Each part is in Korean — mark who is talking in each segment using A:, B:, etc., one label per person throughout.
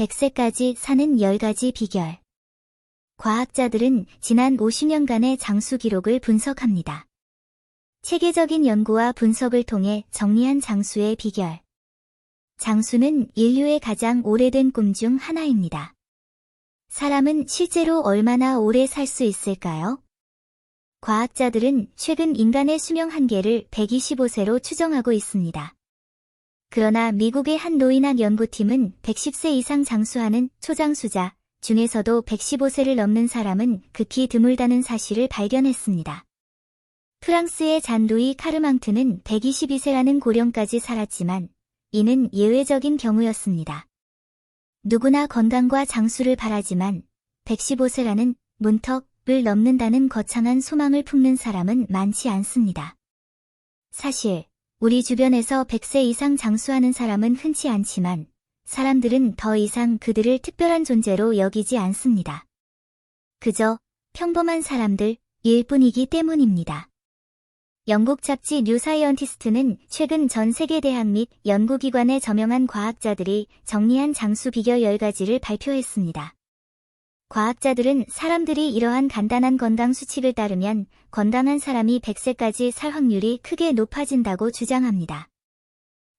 A: 100세까지 사는 10가지 비결. 과학자들은 지난 50년간의 장수 기록을 분석합니다. 체계적인 연구와 분석을 통해 정리한 장수의 비결. 장수는 인류의 가장 오래된 꿈 중 하나입니다. 사람은 실제로 얼마나 오래 살 수 있을까요? 과학자들은 최근 인간의 수명 한계를 125세로 추정하고 있습니다. 그러나 미국의 한 노인학 연구팀은 110세 이상 장수하는 초장수자 중에서도 115세를 넘는 사람은 극히 드물다는 사실을 발견했습니다. 프랑스의 잔-루이 카르망트는 122세라는 고령까지 살았지만 이는 예외적인 경우였습니다. 누구나 건강과 장수를 바라지만 115세라는 문턱을 넘는다는 거창한 소망을 품는 사람은 많지 않습니다. 사실 우리 주변에서 100세 이상 장수하는 사람은 흔치 않지만 사람들은 더 이상 그들을 특별한 존재로 여기지 않습니다. 그저 평범한 사람들일 뿐이기 때문입니다. 영국 잡지 뉴 사이언티스트는 최근 전 세계 대학 및 연구기관의 저명한 과학자들이 정리한 장수 비결 10가지를 발표했습니다. 과학자들은 사람들이 이러한 간단한 건강 수칙을 따르면 건강한 사람이 100세까지 살 확률이 크게 높아진다고 주장합니다.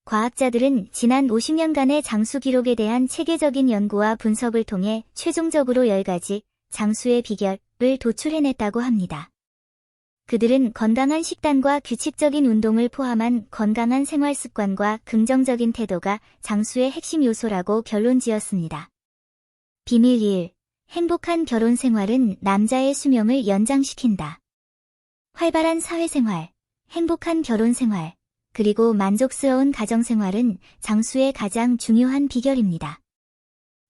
A: 과학자들은 지난 50년간의 장수 기록에 대한 체계적인 연구와 분석을 통해 최종적으로 10가지 장수의 비결을 도출해냈다고 합니다. 그들은 건강한 식단과 규칙적인 운동을 포함한 건강한 생활 습관과 긍정적인 태도가 장수의 핵심 요소라고 결론지었습니다. 비밀 1. 행복한 결혼 생활은 남자의 수명을 연장시킨다. 활발한 사회생활, 행복한 결혼 생활, 그리고 만족스러운 가정생활은 장수의 가장 중요한 비결입니다.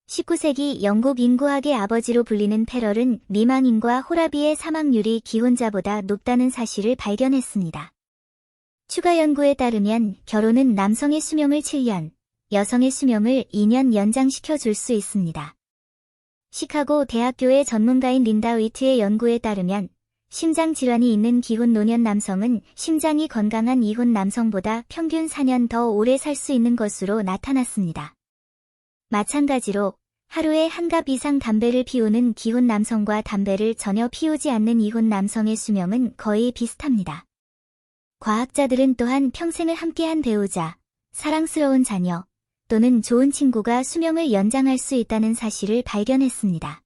A: 19세기 영국 인구학의 아버지로 불리는 페럴은 미망인과 호라비의 사망률이 기혼자보다 높다는 사실을 발견했습니다. 추가 연구에 따르면 결혼은 남성의 수명을 7년, 여성의 수명을 2년 연장시켜 줄 수 있습니다. 시카고 대학교의 전문가인 린다 위트의 연구에 따르면 심장 질환이 있는 기혼 노년 남성은 심장이 건강한 이혼 남성보다 평균 4년 더 오래 살 수 있는 것으로 나타났습니다. 마찬가지로 하루에 한 갑 이상 담배를 피우는 기혼 남성과 담배를 전혀 피우지 않는 이혼 남성의 수명은 거의 비슷합니다. 과학자들은 또한 평생을 함께한 배우자, 사랑스러운 자녀, 또는 좋은 친구가 수명을 연장할 수 있다는 사실을 발견했습니다.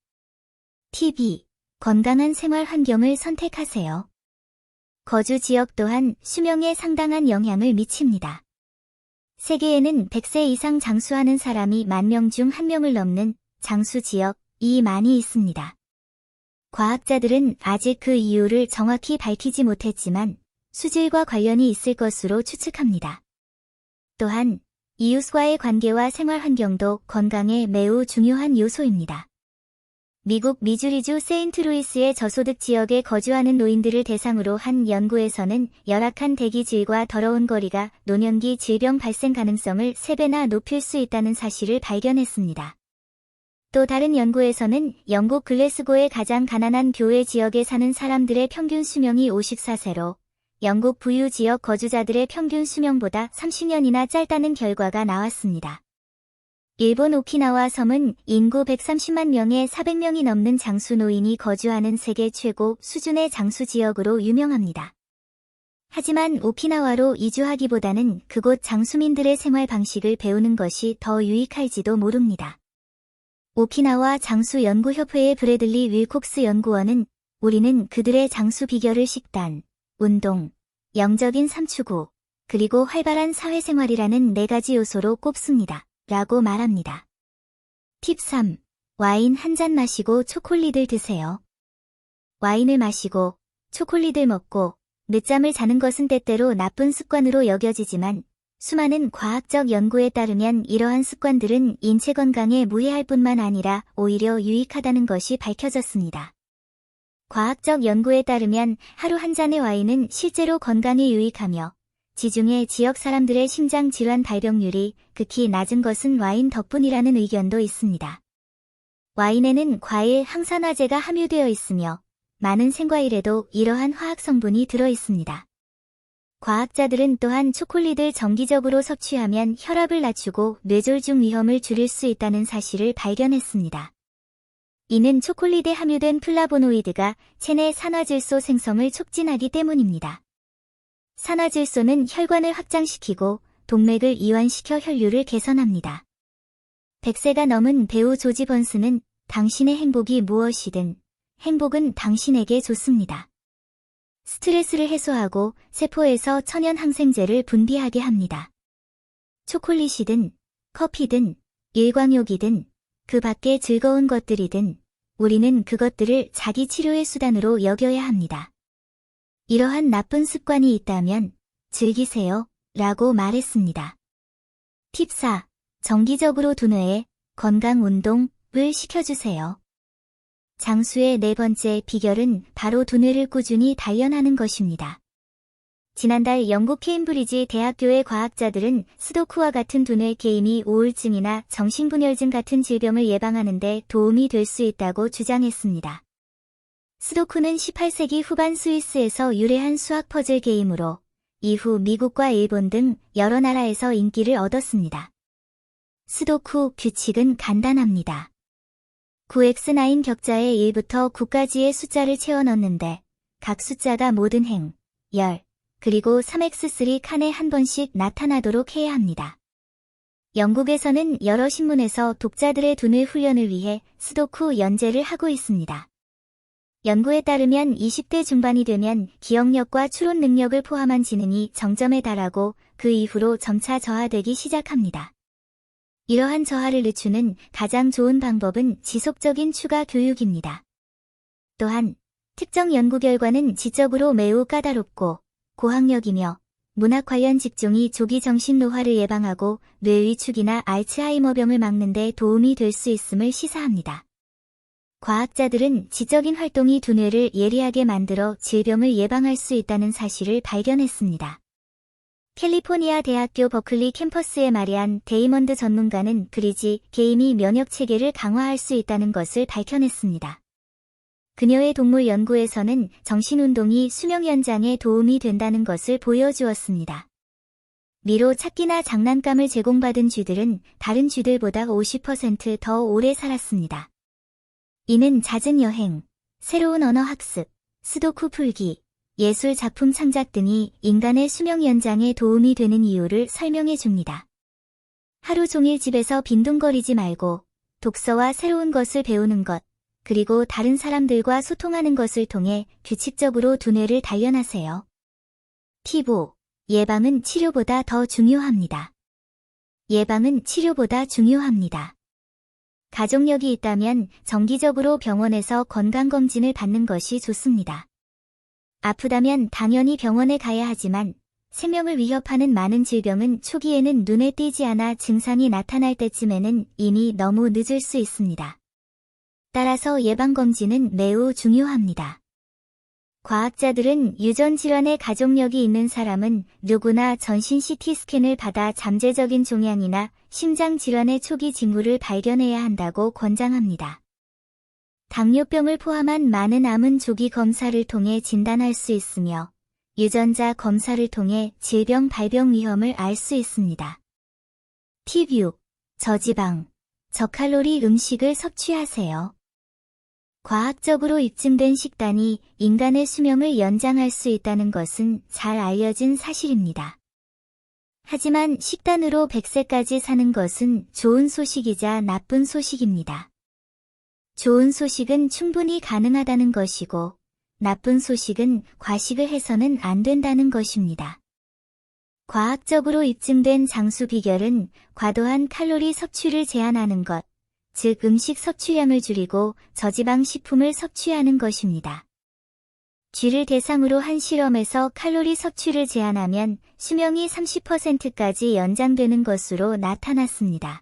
A: 팁 2. 건강한 생활 환경을 선택하세요. 거주 지역 또한 수명에 상당한 영향을 미칩니다. 세계에는 100세 이상 장수하는 사람이 10,000명 중 1명을 넘는 장수 지역이 많이 있습니다. 과학자들은 아직 그 이유를 정확히 밝히지 못했지만 수질과 관련이 있을 것으로 추측합니다. 또한 이웃과의 관계와 생활 환경도 건강에 매우 중요한 요소입니다. 미국 미주리주 세인트루이스의 저소득 지역에 거주하는 노인들을 대상으로 한 연구에서는 열악한 대기질과 더러운 거리가 노년기 질병 발생 가능성을 3배나 높일 수 있다는 사실을 발견했습니다. 또 다른 연구에서는 영국 글래스고의 가장 가난한 교외 지역에 사는 사람들의 평균 수명이 54세로 영국 부유 지역 거주자들의 평균 수명보다 30년이나 짧다는 결과가 나왔습니다. 일본 오키나와 섬은 인구 130만 명에 400명이 넘는 장수 노인이 거주하는 세계 최고 수준의 장수 지역으로 유명합니다. 하지만 오키나와로 이주하기보다는 그곳 장수민들의 생활 방식을 배우는 것이 더 유익할지도 모릅니다. 오키나와 장수연구협회의 브래들리 윌콕스 연구원은 우리는 그들의 장수 비결을 식단, 운동, 영적인 삶추구, 그리고 활발한 사회생활이라는 4가지 요소로 꼽습니다. 라고 말합니다. 팁 3. 와인 한 잔 마시고 초콜릿을 드세요. 와인을 마시고 초콜릿을 먹고 늦잠을 자는 것은 때때로 나쁜 습관으로 여겨지지만 수많은 과학적 연구에 따르면 이러한 습관들은 인체 건강에 무해할 뿐만 아니라 오히려 유익하다는 것이 밝혀졌습니다. 과학적 연구에 따르면 하루 한 잔의 와인은 실제로 건강에 유익하며 지중해 지역 사람들의 심장 질환 발병률이 극히 낮은 것은 와인 덕분이라는 의견도 있습니다. 와인에는 과일 항산화제가 함유되어 있으며 많은 생과일에도 이러한 화학 성분이 들어 있습니다. 과학자들은 또한 초콜릿을 정기적으로 섭취하면 혈압을 낮추고 뇌졸중 위험을 줄일 수 있다는 사실을 발견했습니다. 이는 초콜릿에 함유된 플라보노이드가 체내 산화질소 생성을 촉진하기 때문입니다. 산화질소는 혈관을 확장시키고 동맥을 이완시켜 혈류를 개선합니다. 100세가 넘은 배우 조지 번스는 당신의 행복이 무엇이든 행복은 당신에게 좋습니다. 스트레스를 해소하고 세포에서 천연 항생제를 분비하게 합니다. 초콜릿이든 커피든 일광욕이든 그 밖의 즐거운 것들이든 우리는 그것들을 자기 치료의 수단으로 여겨야 합니다. 이러한 나쁜 습관이 있다면 즐기세요 라고 말했습니다. 팁 4. 정기적으로 두뇌에 건강 운동을 시켜주세요. 장수의 네 번째 비결은 바로 두뇌를 꾸준히 단련하는 것입니다. 지난달 영국 케임브리지 대학교의 과학자들은 스도쿠와 같은 두뇌 게임이 우울증이나 정신분열증 같은 질병을 예방하는 데 도움이 될 수 있다고 주장했습니다. 스도쿠는 18세기 후반 스위스에서 유래한 수학 퍼즐 게임으로 이후 미국과 일본 등 여러 나라에서 인기를 얻었습니다. 스도쿠 규칙은 간단합니다. 9x9 격자에 1부터 9까지의 숫자를 채워 넣는데 각 숫자가 모든 행, 열, 그리고 3x3 칸에 한 번씩 나타나도록 해야 합니다. 영국에서는 여러 신문에서 독자들의 두뇌 훈련을 위해 스도쿠 연재를 하고 있습니다. 연구에 따르면 20대 중반이 되면 기억력과 추론 능력을 포함한 지능이 정점에 달하고 그 이후로 점차 저하되기 시작합니다. 이러한 저하를 늦추는 가장 좋은 방법은 지속적인 추가 교육입니다. 또한 특정 연구 결과는 지적으로 매우 까다롭고 고학력이며 문학 관련 직종이 조기 정신 노화를 예방하고 뇌위축이나 알츠하이머병을 막는 데 도움이 될 수 있음을 시사합니다. 과학자들은 지적인 활동이 두뇌를 예리하게 만들어 질병을 예방할 수 있다는 사실을 발견했습니다. 캘리포니아 대학교 버클리 캠퍼스에 마리안 데이먼드 전문가는 브리지 게임이 면역 체계를 강화할 수 있다는 것을 밝혀냈습니다. 그녀의 동물 연구에서는 정신운동이 수명 연장에 도움이 된다는 것을 보여주었습니다. 미로 찾기나 장난감을 제공받은 쥐들은 다른 쥐들보다 50% 더 오래 살았습니다. 이는 잦은 여행, 새로운 언어 학습, 스도쿠 풀기, 예술 작품 창작 등이 인간의 수명 연장에 도움이 되는 이유를 설명해 줍니다. 하루 종일 집에서 빈둥거리지 말고 독서와 새로운 것을 배우는 것, 그리고 다른 사람들과 소통하는 것을 통해 규칙적으로 두뇌를 단련하세요. 팁 5. 예방은 치료보다 더 중요합니다. 예방은 치료보다 중요합니다. 가족력이 있다면 정기적으로 병원에서 건강검진을 받는 것이 좋습니다. 아프다면 당연히 병원에 가야 하지만 생명을 위협하는 많은 질병은 초기에는 눈에 띄지 않아 증상이 나타날 때쯤에는 이미 너무 늦을 수 있습니다. 따라서 예방검진은 매우 중요합니다. 과학자들은 유전질환의 가족력이 있는 사람은 누구나 전신 CT 스캔을 받아 잠재적인 종양이나 심장질환의 초기 징후를 발견해야 한다고 권장합니다. 당뇨병을 포함한 많은 암은 조기 검사를 통해 진단할 수 있으며 유전자 검사를 통해 질병 발병 위험을 알 수 있습니다. 팁 6. 저지방, 저칼로리 음식을 섭취하세요. 과학적으로 입증된 식단이 인간의 수명을 연장할 수 있다는 것은 잘 알려진 사실입니다. 하지만 식단으로 100세까지 사는 것은 좋은 소식이자 나쁜 소식입니다. 좋은 소식은 충분히 가능하다는 것이고, 나쁜 소식은 과식을 해서는 안 된다는 것입니다. 과학적으로 입증된 장수 비결은 과도한 칼로리 섭취를 제한하는 것, 즉 음식 섭취량을 줄이고 저지방 식품을 섭취하는 것입니다. 쥐를 대상으로 한 실험에서 칼로리 섭취를 제한하면 수명이 30%까지 연장되는 것으로 나타났습니다.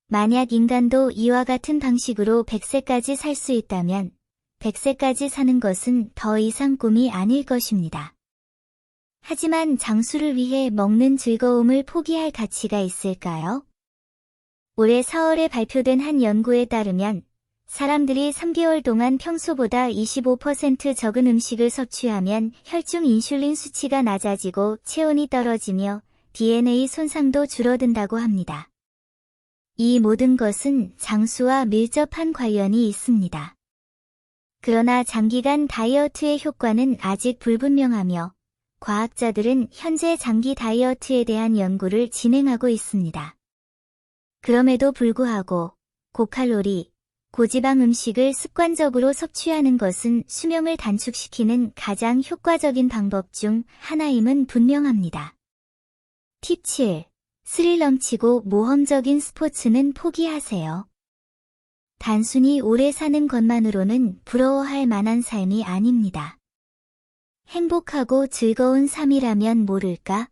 A: 만약 인간도 이와 같은 방식으로 100세까지 살 수 있다면 100세까지 사는 것은 더 이상 꿈이 아닐 것입니다. 하지만 장수를 위해 먹는 즐거움을 포기할 가치가 있을까요? 올해 4월에 발표된 한 연구에 따르면 사람들이 3개월 동안 평소보다 25% 적은 음식을 섭취하면 혈중 인슐린 수치가 낮아지고 체온이 떨어지며 DNA 손상도 줄어든다고 합니다. 이 모든 것은 장수와 밀접한 관련이 있습니다. 그러나 장기간 다이어트의 효과는 아직 불분명하며 과학자들은 현재 장기 다이어트에 대한 연구를 진행하고 있습니다. 그럼에도 불구하고 고칼로리, 고지방 음식을 습관적으로 섭취하는 것은 수명을 단축시키는 가장 효과적인 방법 중 하나임은 분명합니다. 팁 7. 스릴 넘치고 모험적인 스포츠는 포기하세요. 단순히 오래 사는 것만으로는 부러워할 만한 삶이 아닙니다. 행복하고 즐거운 삶이라면 모를까?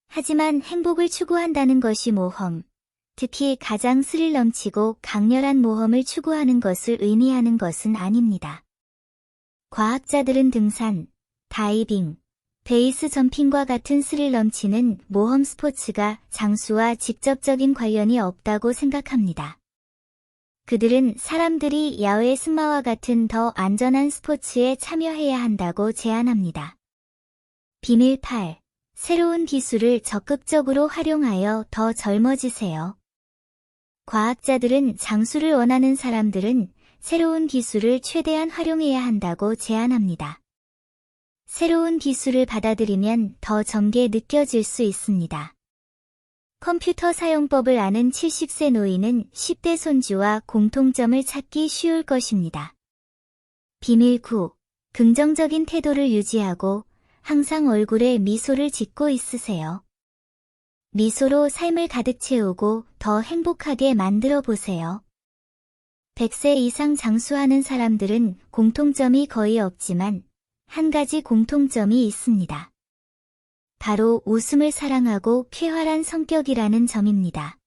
A: 하지만 행복을 추구한다는 것이 모험, 특히 가장 스릴 넘치고 강렬한 모험을 추구하는 것을 의미하는 것은 아닙니다. 과학자들은 등산, 다이빙, 베이스 점핑과 같은 스릴 넘치는 모험 스포츠가 장수와 직접적인 관련이 없다고 생각합니다. 그들은 사람들이 야외 승마와 같은 더 안전한 스포츠에 참여해야 한다고 제안합니다. 비밀 8. 새로운 기술을 적극적으로 활용하여 더 젊어지세요. 과학자들은 장수를 원하는 사람들은 새로운 기술을 최대한 활용해야 한다고 제안합니다. 새로운 기술을 받아들이면 더 젊게 느껴질 수 있습니다. 컴퓨터 사용법을 아는 70세 노인은 10대 손주와 공통점을 찾기 쉬울 것입니다. 비밀 9. 긍정적인 태도를 유지하고 항상 얼굴에 미소를 짓고 있으세요. 미소로 삶을 가득 채우고 더 행복하게 만들어 보세요. 100세 이상 장수하는 사람들은 공통점이 거의 없지만 한 가지 공통점이 있습니다. 바로 웃음을 사랑하고 쾌활한 성격이라는 점입니다.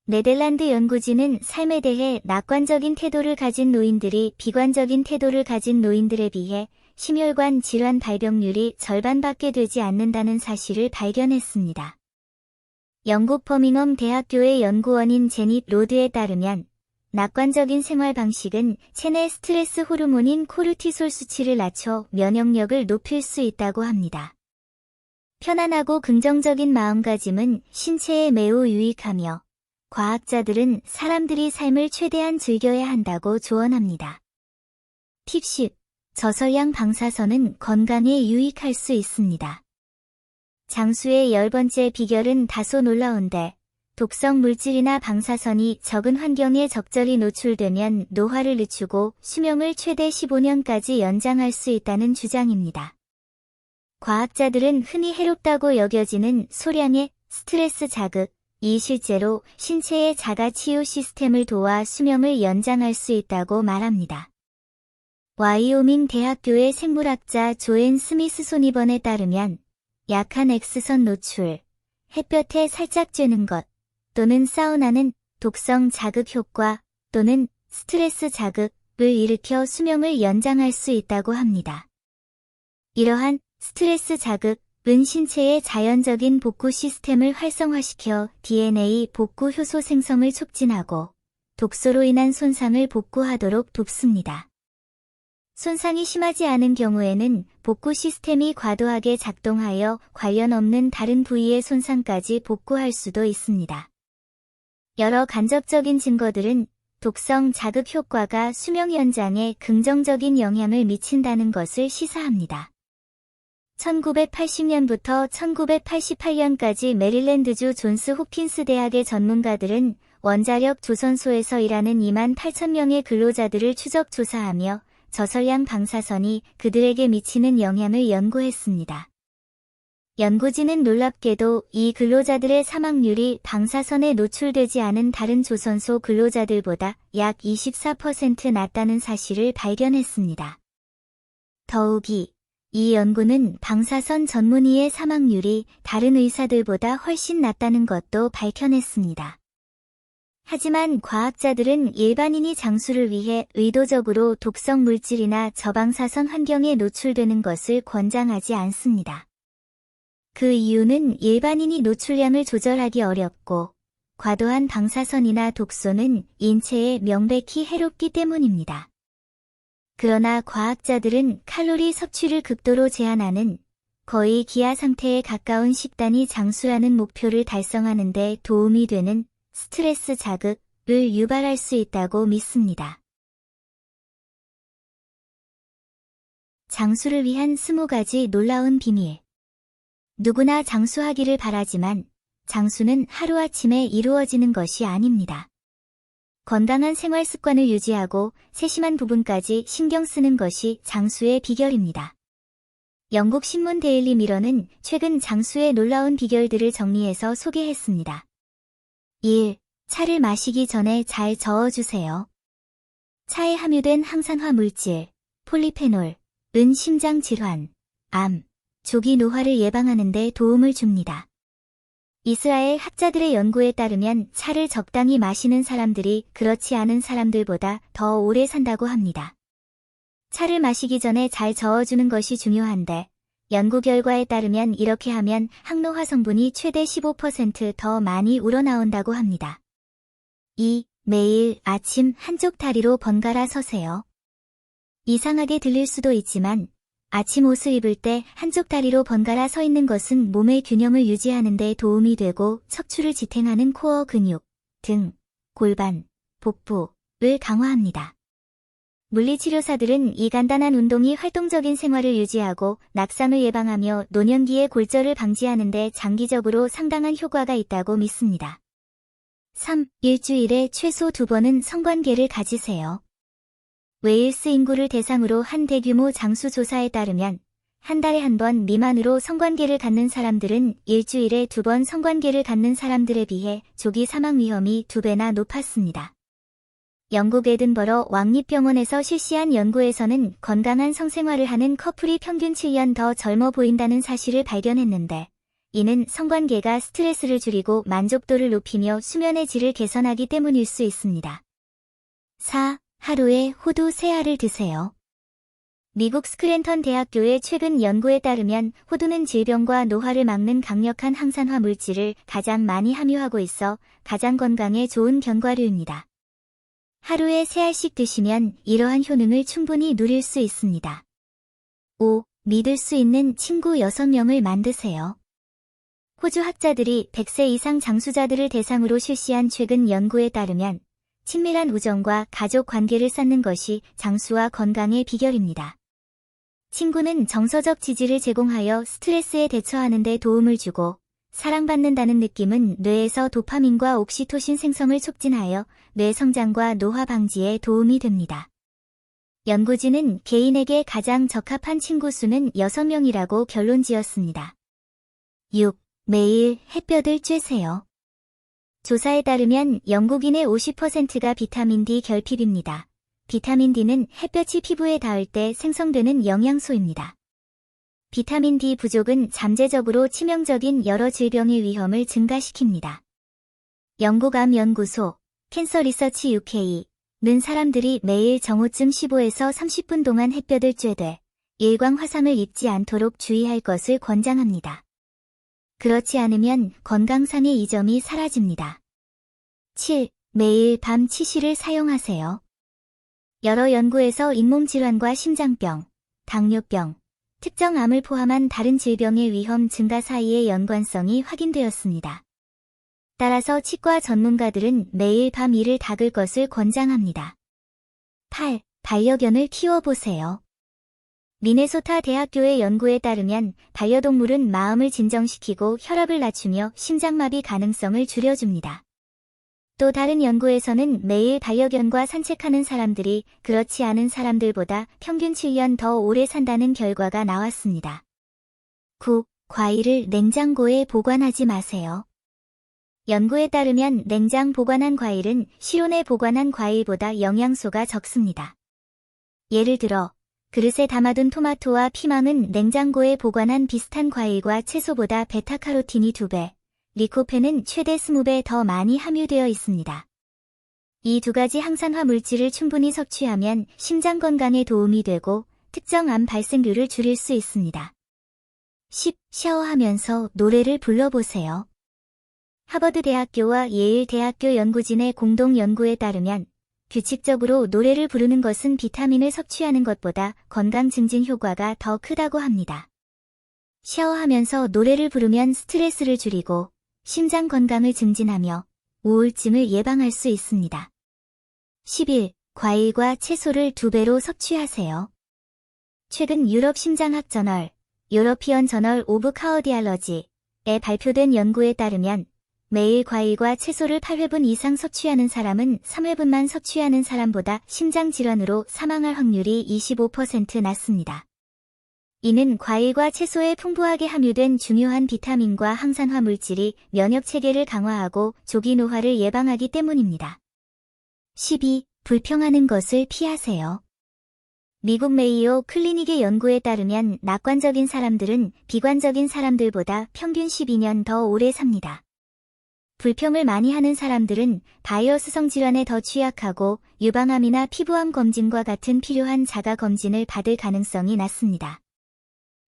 A: 네덜란드 연구진은 삶에 대해 낙관적인 태도를 가진 노인들이 비관적인 태도를 가진 노인들에 비해 심혈관 질환 발병률이 절반밖에 되지 않는다는 사실을 발견했습니다. 영국 버밍엄 대학교의 연구원인 제닛 로드에 따르면 낙관적인 생활 방식은 체내 스트레스 호르몬인 코르티솔 수치를 낮춰 면역력을 높일 수 있다고 합니다. 편안하고 긍정적인 마음가짐은 신체에 매우 유익하며 과학자들은 사람들이 삶을 최대한 즐겨야 한다고 조언합니다. 팁 10. 저설량 방사선은 건강에 유익할 수 있습니다. 장수의 10번째 비결은 다소 놀라운데 독성 물질이나 방사선이 적은 환경에 적절히 노출되면 노화를 늦추고 수명을 최대 15년까지 연장할 수 있다는 주장입니다. 과학자들은 흔히 해롭다고 여겨지는 소량의 스트레스 자극이 실제로 신체의 자가치유 시스템을 도와 수명을 연장할 수 있다고 말합니다. 와이오밍 대학교의 생물학자 조앤 스미스소니번에 따르면 약한 X선 노출, 햇볕에 살짝 쬐는 것, 또는 사우나는 독성 자극 효과 또는 스트레스 자극을 일으켜 수명을 연장할 수 있다고 합니다. 이러한 스트레스 자극은 신체의 자연적인 복구 시스템을 활성화시켜 DNA 복구 효소 생성을 촉진하고 독소로 인한 손상을 복구하도록 돕습니다. 손상이 심하지 않은 경우에는 복구 시스템이 과도하게 작동하여 관련 없는 다른 부위의 손상까지 복구할 수도 있습니다. 여러 간접적인 증거들은 독성 자극 효과가 수명 연장에 긍정적인 영향을 미친다는 것을 시사합니다. 1980년부터 1988년까지 메릴랜드주 존스 홉킨스 대학의 전문가들은 원자력 조선소에서 일하는 28,000명의 근로자들을 추적 조사하며 저설량 방사선이 그들에게 미치는 영향을 연구했습니다. 연구진은 놀랍게도 이 근로자들의 사망률이 방사선에 노출되지 않은 다른 조선소 근로자들보다 약 24% 낮다는 사실을 발견했습니다. 더욱이 이 연구는 방사선 전문의의 사망률이 다른 의사들보다 훨씬 낮다는 것도 밝혀냈습니다. 하지만 과학자들은 일반인이 장수를 위해 의도적으로 독성 물질이나 저방사선 환경에 노출되는 것을 권장하지 않습니다. 그 이유는 일반인이 노출량을 조절하기 어렵고 과도한 방사선이나 독소는 인체에 명백히 해롭기 때문입니다. 그러나 과학자들은 칼로리 섭취를 극도로 제한하는 거의 기아 상태에 가까운 식단이 장수라는 목표를 달성하는 데 도움이 되는 스트레스 자극을 유발할 수 있다고 믿습니다. 장수를 위한 20가지 놀라운 비밀. 누구나 장수하기를 바라지만 장수는 하루아침에 이루어지는 것이 아닙니다. 건강한 생활 습관을 유지하고 세심한 부분까지 신경 쓰는 것이 장수의 비결입니다. 영국 신문 데일리 미러는 최근 장수의 놀라운 비결들을 정리해서 소개했습니다. 1. 차를 마시기 전에 잘 저어주세요. 차에 함유된 항산화 물질, 폴리페놀, 은 심장 질환, 암, 조기 노화를 예방하는 데 도움을 줍니다. 이스라엘 학자들의 연구에 따르면 차를 적당히 마시는 사람들이 그렇지 않은 사람들보다 더 오래 산다고 합니다. 차를 마시기 전에 잘 저어주는 것이 중요한데, 연구 결과에 따르면 이렇게 하면 항노화 성분이 최대 15% 많이 우러나온다고 합니다. 2. 매일 아침 한쪽 다리로 번갈아 서세요. 이상하게 들릴 수도 있지만 아침 옷을 입을 때 한쪽 다리로 번갈아 서 있는 것은 몸의 균형을 유지하는 데 도움이 되고 척추를 지탱하는 코어 근육, 등, 골반, 복부를 강화합니다. 물리치료사들은 이 간단한 운동이 활동적인 생활을 유지하고 낙상을 예방하며 노년기의 골절을 방지하는 데 장기적으로 상당한 효과가 있다고 믿습니다. 3. 일주일에 최소 2번은 성관계를 가지세요. 웨일스 인구를 대상으로 한 대규모 장수 조사에 따르면 한 달에 한 번 미만으로 성관계를 갖는 사람들은 일주일에 2번 성관계를 갖는 사람들에 비해 조기 사망 위험이 2배나 높았습니다. 영국 에든버러 왕립병원에서 실시한 연구에서는 건강한 성생활을 하는 커플이 평균 7년 더 젊어 보인다는 사실을 발견했는데, 이는 성관계가 스트레스를 줄이고 만족도를 높이며 수면의 질을 개선하기 때문일 수 있습니다. 4. 하루에 호두 3알을 드세요. 미국 스크랜턴 대학교의 최근 연구에 따르면 호두는 질병과 노화를 막는 강력한 항산화 물질을 가장 많이 함유하고 있어 가장 건강에 좋은 견과류입니다. 하루에 3알씩 드시면 이러한 효능을 충분히 누릴 수 있습니다. 5. 믿을 수 있는 친구 6명을 만드세요. 호주 학자들이 100세 이상 장수자들을 대상으로 실시한 최근 연구에 따르면 친밀한 우정과 가족 관계를 쌓는 것이 장수와 건강의 비결입니다. 친구는 정서적 지지를 제공하여 스트레스에 대처하는 데 도움을 주고, 사랑받는다는 느낌은 뇌에서 도파민과 옥시토신 생성을 촉진하여 뇌 성장과 노화 방지에 도움이 됩니다. 연구진은 개인에게 가장 적합한 친구 수는 6명이라고 결론지었습니다. 6. 매일 햇볕을 쬐세요. 조사에 따르면 영국인의 50%가 비타민 D 결핍입니다. 비타민 D는 햇볕이 피부에 닿을 때 생성되는 영양소입니다. 비타민 D 부족은 잠재적으로 치명적인 여러 질병의 위험을 증가시킵니다. 영국암연구소, 캔서 리서치 UK는 사람들이 매일 정오쯤 15에서 30분 동안 햇볕을 쬐되 일광 화상을 입지 않도록 주의할 것을 권장합니다. 그렇지 않으면 건강상의 이점이 사라집니다. 7. 매일 밤 치실을 사용하세요. 여러 연구에서 잇몸 질환과 심장병, 당뇨병, 특정 암을 포함한 다른 질병의 위험 증가 사이의 연관성이 확인되었습니다. 따라서 치과 전문가들은 매일 밤 이를 닦을 것을 권장합니다. 8. 반려견을 키워보세요. 미네소타 대학교의 연구에 따르면 반려동물은 마음을 진정시키고 혈압을 낮추며 심장마비 가능성을 줄여줍니다. 또 다른 연구에서는 매일 반려견과 산책하는 사람들이 그렇지 않은 사람들보다 평균 7년 더 오래 산다는 결과가 나왔습니다. 9. 과일을 냉장고에 보관하지 마세요. 연구에 따르면 냉장 보관한 과일은 실온에 보관한 과일보다 영양소가 적습니다. 예를 들어 그릇에 담아둔 토마토와 피망은 냉장고에 보관한 비슷한 과일과 채소보다 베타카로틴이 2배, 리코펜은 최대 20배 더 많이 함유되어 있습니다. 이 2가지 항산화 물질을 충분히 섭취하면 심장 건강에 도움이 되고 특정 암 발생률을 줄일 수 있습니다. 10. 샤워하면서 노래를 불러보세요. 하버드 대학교와 예일 대학교 연구진의 공동 연구에 따르면 규칙적으로 노래를 부르는 것은 비타민을 섭취하는 것보다 건강 증진 효과가 더 크다고 합니다. 샤워하면서 노래를 부르면 스트레스를 줄이고 심장 건강을 증진하며 우울증을 예방할 수 있습니다. 11. 과일과 채소를 2배로 섭취하세요. 최근 유럽 심장학 저널, 유러피언 저널 오브 카어디알러지에 발표된 연구에 따르면 매일 과일과 채소를 8회분 이상 섭취하는 사람은 3회분만 섭취하는 사람보다 심장질환으로 사망할 확률이 25% 낮습니다. 이는 과일과 채소에 풍부하게 함유된 중요한 비타민과 항산화 물질이 면역체계를 강화하고 조기 노화를 예방하기 때문입니다. 12. 불평하는 것을 피하세요. 미국 메이오 클리닉의 연구에 따르면 낙관적인 사람들은 비관적인 사람들보다 평균 12년 더 오래 삽니다. 불평을 많이 하는 사람들은 바이러스성 질환에 더 취약하고 유방암이나 피부암 검진과 같은 필요한 자가 검진을 받을 가능성이 낮습니다.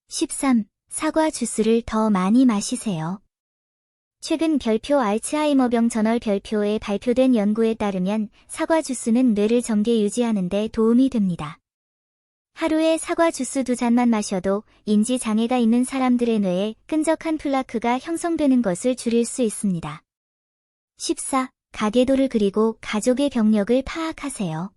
A: 13. 사과 주스를 더 많이 마시세요. 최근 별표 알츠하이머병 저널 별표에 발표된 연구에 따르면 사과 주스는 뇌를 정게 유지하는 데 도움이 됩니다. 하루에 사과 주스 2잔만 마셔도 인지 장애가 있는 사람들의 뇌에 끈적한 플라크가 형성되는 것을 줄일 수 있습니다. 14. 가계도를 그리고 가족의 병력을 파악하세요.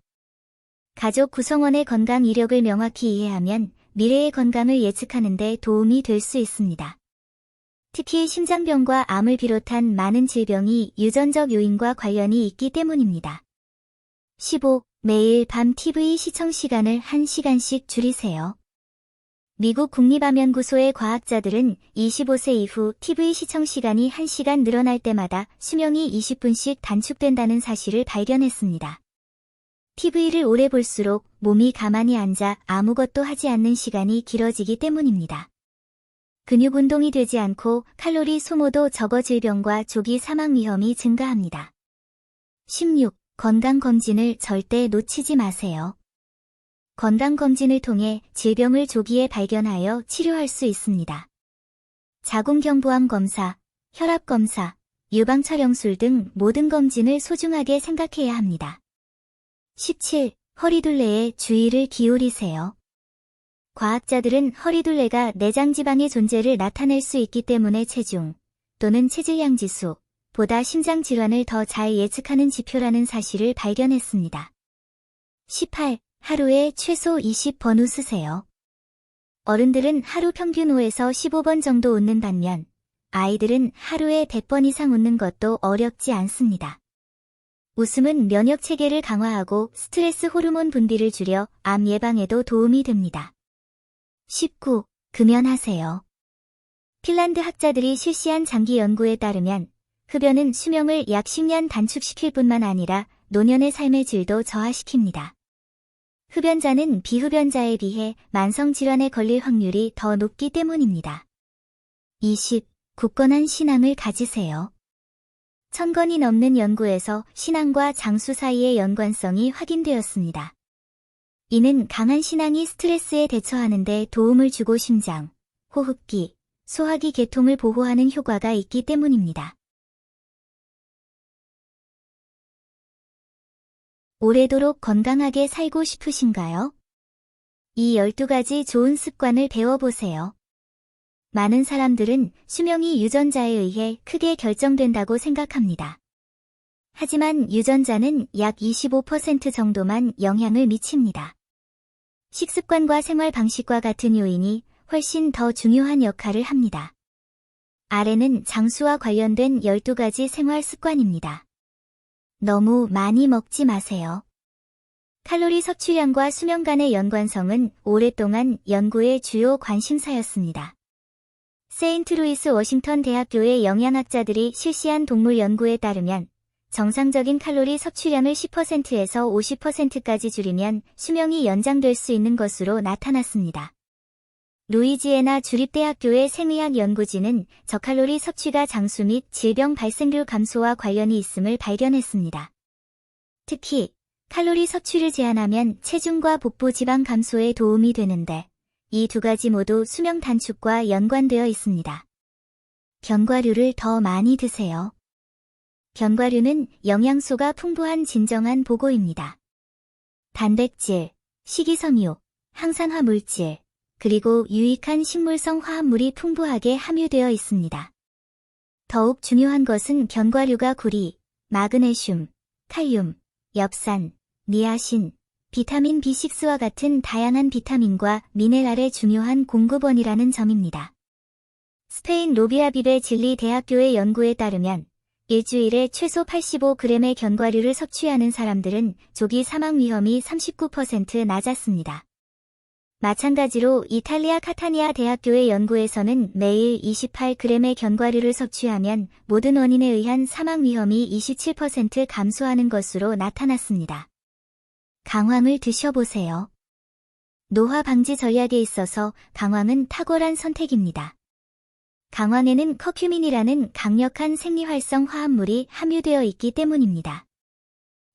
A: 가족 구성원의 건강 이력을 명확히 이해하면 미래의 건강을 예측하는 데 도움이 될 수 있습니다. 특히 심장병과 암을 비롯한 많은 질병이 유전적 요인과 관련이 있기 때문입니다. 15. 매일 밤 TV 시청 시간을 1시간씩 줄이세요. 미국 국립암연구소의 과학자들은 25세 이후 TV 시청 시간이 1시간 늘어날 때마다 수명이 20분씩 단축된다는 사실을 발견했습니다. TV를 오래 볼수록 몸이 가만히 앉아 아무것도 하지 않는 시간이 길어지기 때문입니다. 근육 운동이 되지 않고 칼로리 소모도 적어 질병과 조기 사망 위험이 증가합니다. 16. 건강검진을 절대 놓치지 마세요. 건강검진을 통해 질병을 조기에 발견하여 치료할 수 있습니다. 자궁경부암 검사, 혈압검사, 유방촬영술 등 모든 검진을 소중하게 생각해야 합니다. 17. 허리둘레에 주의를 기울이세요. 과학자들은 허리둘레가 내장지방의 존재를 나타낼 수 있기 때문에 체중 또는 체질량 지수, 보다 심장질환을 더 잘 예측하는 지표라는 사실을 발견했습니다. 18. 하루에 최소 20번 웃으세요. 어른들은 하루 평균 5에서 15번 정도 웃는 반면 아이들은 하루에 100번 이상 웃는 것도 어렵지 않습니다. 웃음은 면역체계를 강화하고 스트레스 호르몬 분비를 줄여 암 예방에도 도움이 됩니다. 19. 금연하세요. 핀란드 학자들이 실시한 장기 연구에 따르면 흡연은 수명을 약 10년 단축시킬 뿐만 아니라 노년의 삶의 질도 저하시킵니다. 흡연자는 비흡연자에 비해 만성질환에 걸릴 확률이 더 높기 때문입니다. 20. 굳건한 신앙을 가지세요. 1000건이 넘는 연구에서 신앙과 장수 사이의 연관성이 확인되었습니다. 이는 강한 신앙이 스트레스에 대처하는 데 도움을 주고 심장, 호흡기, 소화기 계통을 보호하는 효과가 있기 때문입니다. 오래도록 건강하게 살고 싶으신가요? 이 12가지 좋은 습관을 배워보세요. 많은 사람들은 수명이 유전자에 의해 크게 결정된다고 생각합니다. 하지만 유전자는 약 25% 정도만 영향을 미칩니다. 식습관과 생활 방식과 같은 요인이 훨씬 더 중요한 역할을 합니다. 아래는 장수와 관련된 12가지 생활 습관입니다. 너무 많이 먹지 마세요. 칼로리 섭취량과 수명 간의 연관성은 오랫동안 연구의 주요 관심사였습니다. 세인트루이스 워싱턴 대학교의 영양학자들이 실시한 동물 연구에 따르면 정상적인 칼로리 섭취량을 10%에서 50%까지 줄이면 수명이 연장될 수 있는 것으로 나타났습니다. 루이지애나 주립대학교의 생의학 연구진은 저칼로리 섭취가 장수 및 질병 발생률 감소와 관련이 있음을 발견했습니다. 특히 칼로리 섭취를 제한하면 체중과 복부 지방 감소에 도움이 되는데 이 2가지 모두 수명 단축과 연관되어 있습니다. 견과류를 더 많이 드세요. 견과류는 영양소가 풍부한 진정한 보고입니다. 단백질, 식이섬유, 항산화 물질, 그리고 유익한 식물성 화합물이 풍부하게 함유되어 있습니다. 더욱 중요한 것은 견과류가 구리, 마그네슘, 칼륨, 엽산, 니아신, 비타민 B6와 같은 다양한 비타민과 미네랄의 중요한 공급원이라는 점입니다. 스페인 로비아비베 진리 대학교의 연구에 따르면 일주일에 최소 85g의 견과류를 섭취하는 사람들은 조기 사망 위험이 39% 낮았습니다. 마찬가지로 이탈리아 카타니아 대학교의 연구에서는 매일 28g의 견과류를 섭취하면 모든 원인에 의한 사망 위험이 27% 감소하는 것으로 나타났습니다. 강황을 드셔보세요. 노화 방지 전략에 있어서 강황은 탁월한 선택입니다. 강황에는 커큐민이라는 강력한 생리활성 화합물이 함유되어 있기 때문입니다.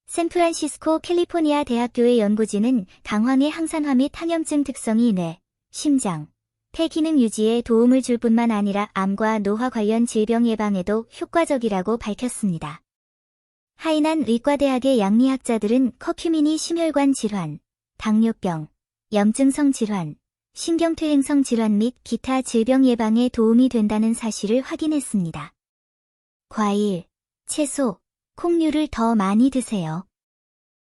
A: 샌프란시스코 캘리포니아 대학교의 연구진은 강황의 항산화 및 항염증 특성이 뇌, 심장, 폐 기능 유지에 도움을 줄 뿐만 아니라 암과 노화 관련 질병 예방에도 효과적이라고 밝혔습니다. 하이난 의과대학의 양리학자들은 커큐민이 심혈관 질환, 당뇨병, 염증성 질환, 신경퇴행성 질환 및 기타 질병 예방에 도움이 된다는 사실을 확인했습니다. 과일, 채소, 콩류를 더 많이 드세요.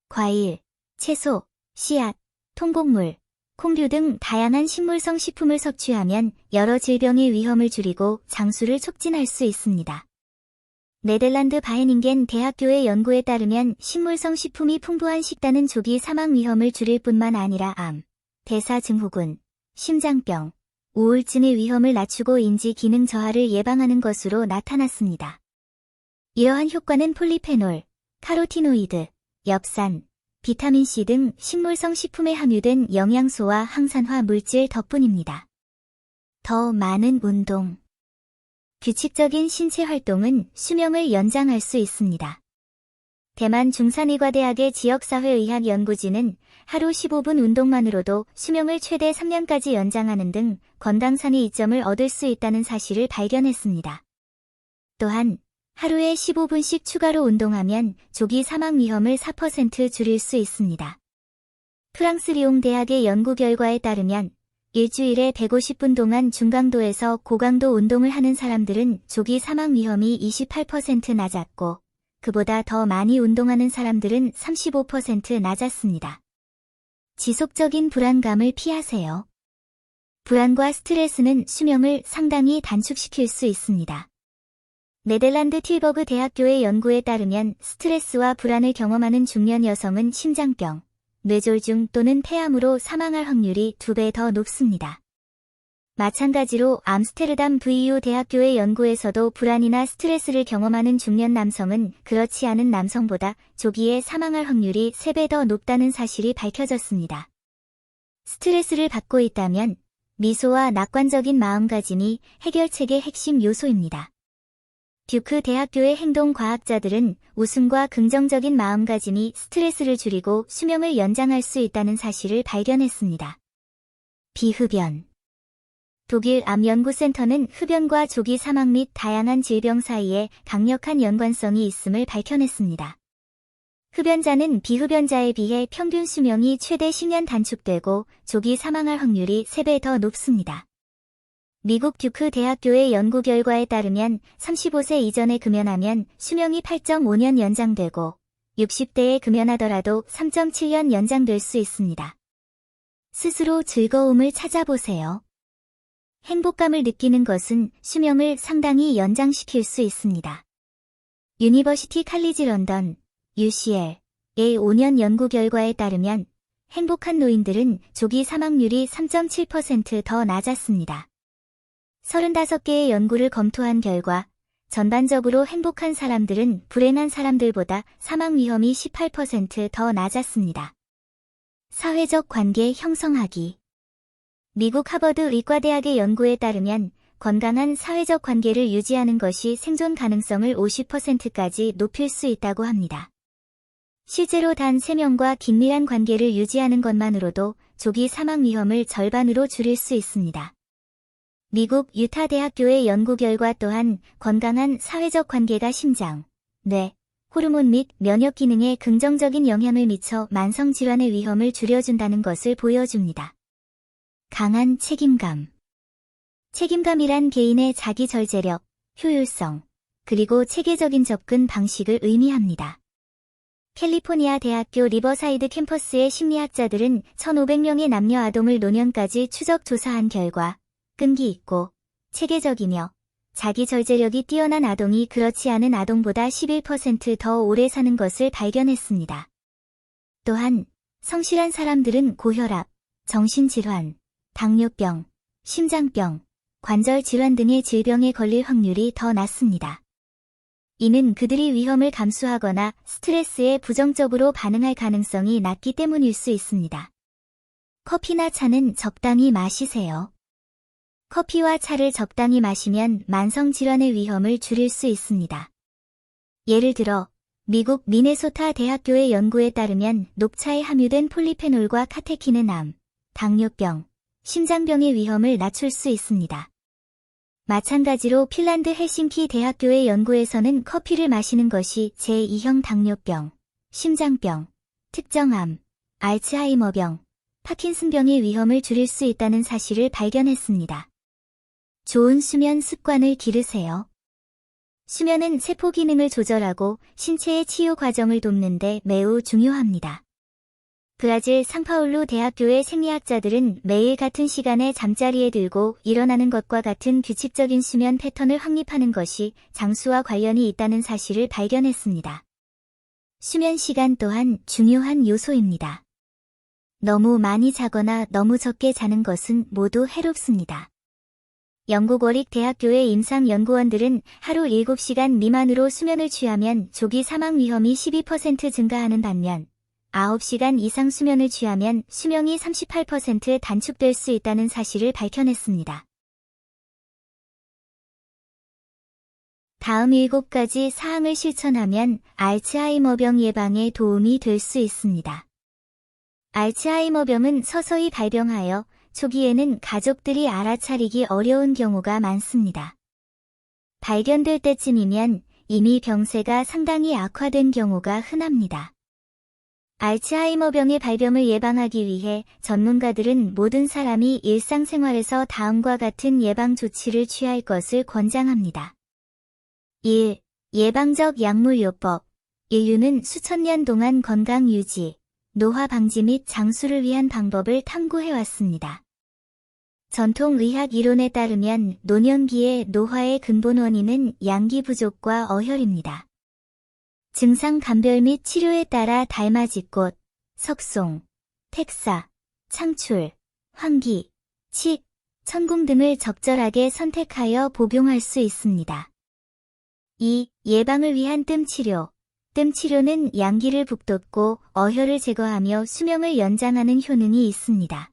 A: 과일, 채소, 씨앗, 통곡물, 콩류 등 다양한 식물성 식품을 섭취하면 여러 질병의 위험을 줄이고 장수를 촉진할 수 있습니다. 네덜란드 바헤닝겐 대학교의 연구에 따르면 식물성 식품이 풍부한 식단은 조기 사망 위험을 줄일 뿐만 아니라 암, 대사증후군, 심장병, 우울증의 위험을 낮추고 인지 기능 저하를 예방하는 것으로 나타났습니다. 이러한 효과는 폴리페놀, 카로티노이드, 엽산, 비타민C 등 식물성 식품에 함유된 영양소와 항산화 물질 덕분입니다. 더 많은 운동. 규칙적인 신체 활동은 수명을 연장할 수 있습니다. 대만 중산의과대학의 지역사회의학 연구진은 하루 15분 운동만으로도 수명을 최대 3년까지 연장하는 등 건강상의 이점을 얻을 수 있다는 사실을 발견했습니다. 또한 하루에 15분씩 추가로 운동하면 조기 사망 위험을 4% 줄일 수 있습니다. 프랑스 리옹 대학의 연구 결과에 따르면 일주일에 150분 동안 중강도에서 고강도 운동을 하는 사람들은 조기 사망 위험이 28% 낮았고 그보다 더 많이 운동하는 사람들은 35% 낮았습니다. 지속적인 불안감을 피하세요. 불안과 스트레스는 수명을 상당히 단축시킬 수 있습니다. 네덜란드 틸버그 대학교의 연구에 따르면 스트레스와 불안을 경험하는 중년 여성은 심장병, 뇌졸중 또는 폐암으로 사망할 확률이 2배 더 높습니다. 마찬가지로 암스테르담 VU 대학교의 연구에서도 불안이나 스트레스를 경험하는 중년 남성은 그렇지 않은 남성보다 조기에 사망할 확률이 3배 더 높다는 사실이 밝혀졌습니다. 스트레스를 받고 있다면 미소와 낙관적인 마음가짐이 해결책의 핵심 요소입니다. 듀크 대학교의 행동과학자들은 웃음과 긍정적인 마음가짐이 스트레스를 줄이고 수명을 연장할 수 있다는 사실을 발견했습니다. 비흡연. 독일 암연구센터는 흡연과 조기 사망 및 다양한 질병 사이에 강력한 연관성이 있음을 밝혀냈습니다. 흡연자는 비흡연자에 비해 평균 수명이 최대 10년 단축되고 조기 사망할 확률이 3배 더 높습니다. 미국 듀크 대학교의 연구 결과에 따르면 35세 이전에 금연하면 수명이 8.5년 연장되고 60대에 금연하더라도 3.7년 연장될 수 있습니다. 스스로 즐거움을 찾아보세요. 행복감을 느끼는 것은 수명을 상당히 연장시킬 수 있습니다. 유니버시티 칼리지 런던, UCL의 5년 연구 결과에 따르면 행복한 노인들은 조기 사망률이 3.7% 더 낮았습니다. 35개의 연구를 검토한 결과 전반적으로 행복한 사람들은 불행한 사람들보다 사망 위험이 18% 더 낮았습니다. 사회적 관계 형성하기. 미국 하버드 의과대학의 연구에 따르면 건강한 사회적 관계를 유지하는 것이 생존 가능성을 50%까지 높일 수 있다고 합니다. 실제로 단 3명과 긴밀한 관계를 유지하는 것만으로도 조기 사망 위험을 절반으로 줄일 수 있습니다. 미국 유타 대학교의 연구 결과 또한 건강한 사회적 관계가 심장, 뇌, 호르몬 및 면역 기능에 긍정적인 영향을 미쳐 만성 질환의 위험을 줄여준다는 것을 보여줍니다. 강한 책임감. 책임감이란 개인의 자기 절제력, 효율성, 그리고 체계적인 접근 방식을 의미합니다. 캘리포니아 대학교 리버사이드 캠퍼스의 심리학자들은 1,500명의 남녀 아동을 노년까지 추적 조사한 결과 끈기 있고 체계적이며 자기 절제력이 뛰어난 아동이 그렇지 않은 아동보다 11% 더 오래 사는 것을 발견했습니다. 또한 성실한 사람들은 고혈압, 정신질환, 당뇨병, 심장병, 관절 질환 등의 질병에 걸릴 확률이 더 낮습니다. 이는 그들이 위험을 감수하거나 스트레스에 부정적으로 반응할 가능성이 낮기 때문일 수 있습니다. 커피나 차는 적당히 마시세요. 커피와 차를 적당히 마시면 만성 질환의 위험을 줄일 수 있습니다. 예를 들어 미국 미네소타 대학교의 연구에 따르면 녹차에 함유된 폴리페놀과 카테킨은 암, 당뇨병, 심장병의 위험을 낮출 수 있습니다. 마찬가지로 핀란드 헬싱키 대학교의 연구에서는 커피를 마시는 것이 제2형 당뇨병, 심장병, 특정암, 알츠하이머병, 파킨슨병의 위험을 줄일 수 있다는 사실을 발견했습니다. 좋은 수면 습관을 기르세요. 수면은 세포 기능을 조절하고 신체의 치유 과정을 돕는 데 매우 중요합니다. 브라질 상파울루 대학교의 생리학자들은 매일 같은 시간에 잠자리에 들고 일어나는 것과 같은 규칙적인 수면 패턴을 확립하는 것이 장수와 관련이 있다는 사실을 발견했습니다. 수면 시간 또한 중요한 요소입니다. 너무 많이 자거나 너무 적게 자는 것은 모두 해롭습니다. 영국 워릭 대학교의 임상 연구원들은 하루 7시간 미만으로 수면을 취하면 조기 사망 위험이 12% 증가하는 반면 9시간 이상 수면을 취하면 수명이 38% 단축될 수 있다는 사실을 밝혀냈습니다. 다음 7가지 사항을 실천하면 알츠하이머병 예방에 도움이 될 수 있습니다. 알츠하이머병은 서서히 발병하여 초기에는 가족들이 알아차리기 어려운 경우가 많습니다. 발견될 때쯤이면 이미 병세가 상당히 악화된 경우가 흔합니다. 알츠하이머병의 발병을 예방하기 위해 전문가들은 모든 사람이 일상생활에서 다음과 같은 예방 조치를 취할 것을 권장합니다. 1. 예방적 약물요법. 인류는 수천 년 동안 건강 유지, 노화 방지 및 장수를 위한 방법을 탐구해왔습니다. 전통 의학 이론에 따르면 노년기의 노화의 근본 원인은 양기 부족과 어혈입니다. 증상 감별 및 치료에 따라 달맞이꽃, 석송, 택사, 창출, 환기, 칡, 천궁 등을 적절하게 선택하여 복용할 수 있습니다. 2. 예방을 위한 뜸치료. 뜸치료는 양기를 북돋고 어혈을 제거하며 수명을 연장하는 효능이 있습니다.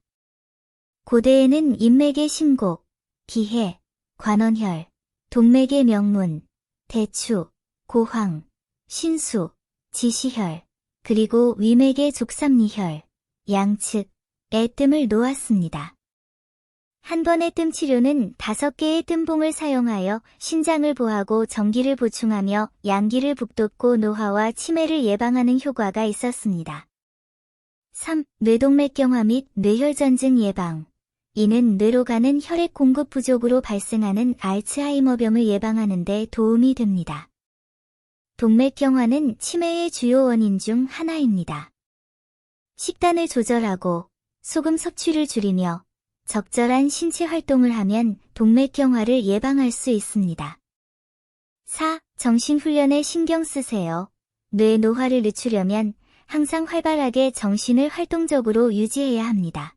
A: 고대에는 인맥의 신곡, 비해, 관원혈, 동맥의 명문, 대추, 고황, 신수, 지시혈, 그리고 위맥의 족삼리혈, 양측, 뜸을 놓았습니다. 한 번의 뜸 치료는 5개의 뜸봉을 사용하여 신장을 보하고 정기를 보충하며 양기를 북돋고 노화와 치매를 예방하는 효과가 있었습니다. 3. 뇌동맥경화 및 뇌혈전증 예방. 이는 뇌로 가는 혈액 공급 부족으로 발생하는 알츠하이머병을 예방하는 데 도움이 됩니다. 동맥경화는 치매의 주요 원인 중 하나입니다. 식단을 조절하고 소금 섭취를 줄이며 적절한 신체 활동을 하면 동맥경화를 예방할 수 있습니다. 4. 정신훈련에 신경 쓰세요. 뇌 노화를 늦추려면 항상 활발하게 정신을 활동적으로 유지해야 합니다.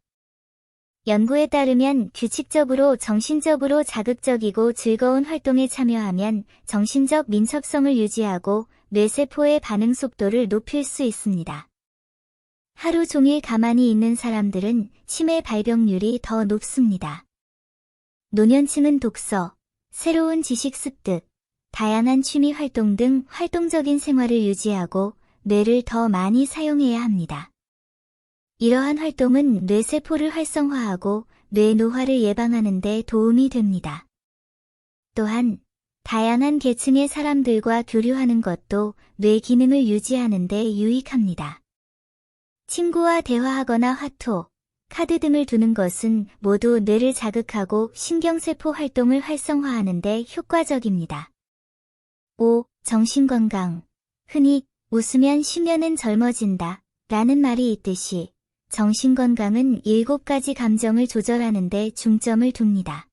A: 연구에 따르면 규칙적으로 정신적으로 자극적이고 즐거운 활동에 참여하면 정신적 민첩성을 유지하고 뇌세포의 반응 속도를 높일 수 있습니다. 하루 종일 가만히 있는 사람들은 치매 발병률이 더 높습니다. 노년층은 독서, 새로운 지식 습득, 다양한 취미 활동 등 활동적인 생활을 유지하고 뇌를 더 많이 사용해야 합니다. 이러한 활동은 뇌세포를 활성화하고 뇌 노화를 예방하는 데 도움이 됩니다. 또한 다양한 계층의 사람들과 교류하는 것도 뇌 기능을 유지하는 데 유익합니다. 친구와 대화하거나 화토, 카드 등을 두는 것은 모두 뇌를 자극하고 신경세포 활동을 활성화하는 데 효과적입니다. 5. 정신건강. 흔히 웃으면 쉬면은 젊어진다 라는 말이 있듯이 정신건강은 7가지 감정을 조절하는 데 중점을 둡니다.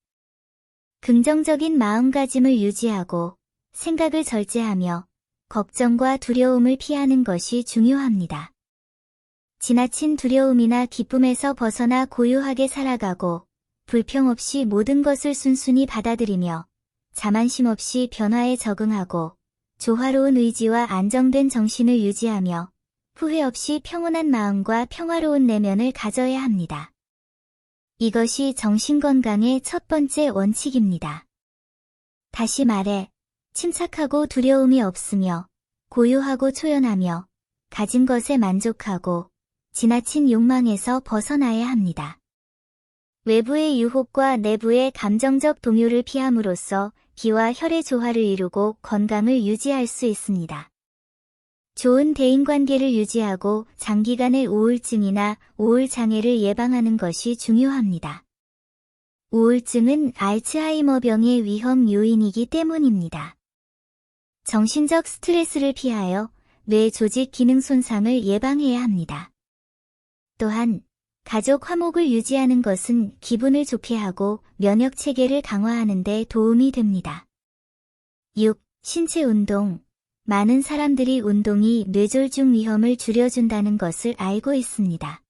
A: 긍정적인 마음가짐을 유지하고 생각을 절제하며 걱정과 두려움을 피하는 것이 중요합니다. 지나친 두려움이나 기쁨에서 벗어나 고요하게 살아가고 불평 없이 모든 것을 순순히 받아들이며 자만심 없이 변화에 적응하고 조화로운 의지와 안정된 정신을 유지하며 후회 없이 평온한 마음과 평화로운 내면을 가져야 합니다. 이것이 정신건강의 첫 번째 원칙입니다. 다시 말해, 침착하고 두려움이 없으며 고요하고 초연하며 가진 것에 만족하고 지나친 욕망에서 벗어나야 합니다. 외부의 유혹과 내부의 감정적 동요를 피함으로써 기와 혈의 조화를 이루고 건강을 유지할 수 있습니다. 좋은 대인관계를 유지하고 장기간의 우울증이나 우울장애를 예방하는 것이 중요합니다. 우울증은 알츠하이머병의 위험 요인이기 때문입니다. 정신적 스트레스를 피하여 뇌 조직 기능 손상을 예방해야 합니다. 또한 가족 화목을 유지하는 것은 기분을 좋게 하고 면역 체계를 강화하는 데 도움이 됩니다. 6. 신체 운동. 많은 사람들이 운동이 뇌졸중 위험을 줄여준다는 것을 알고 있습니다.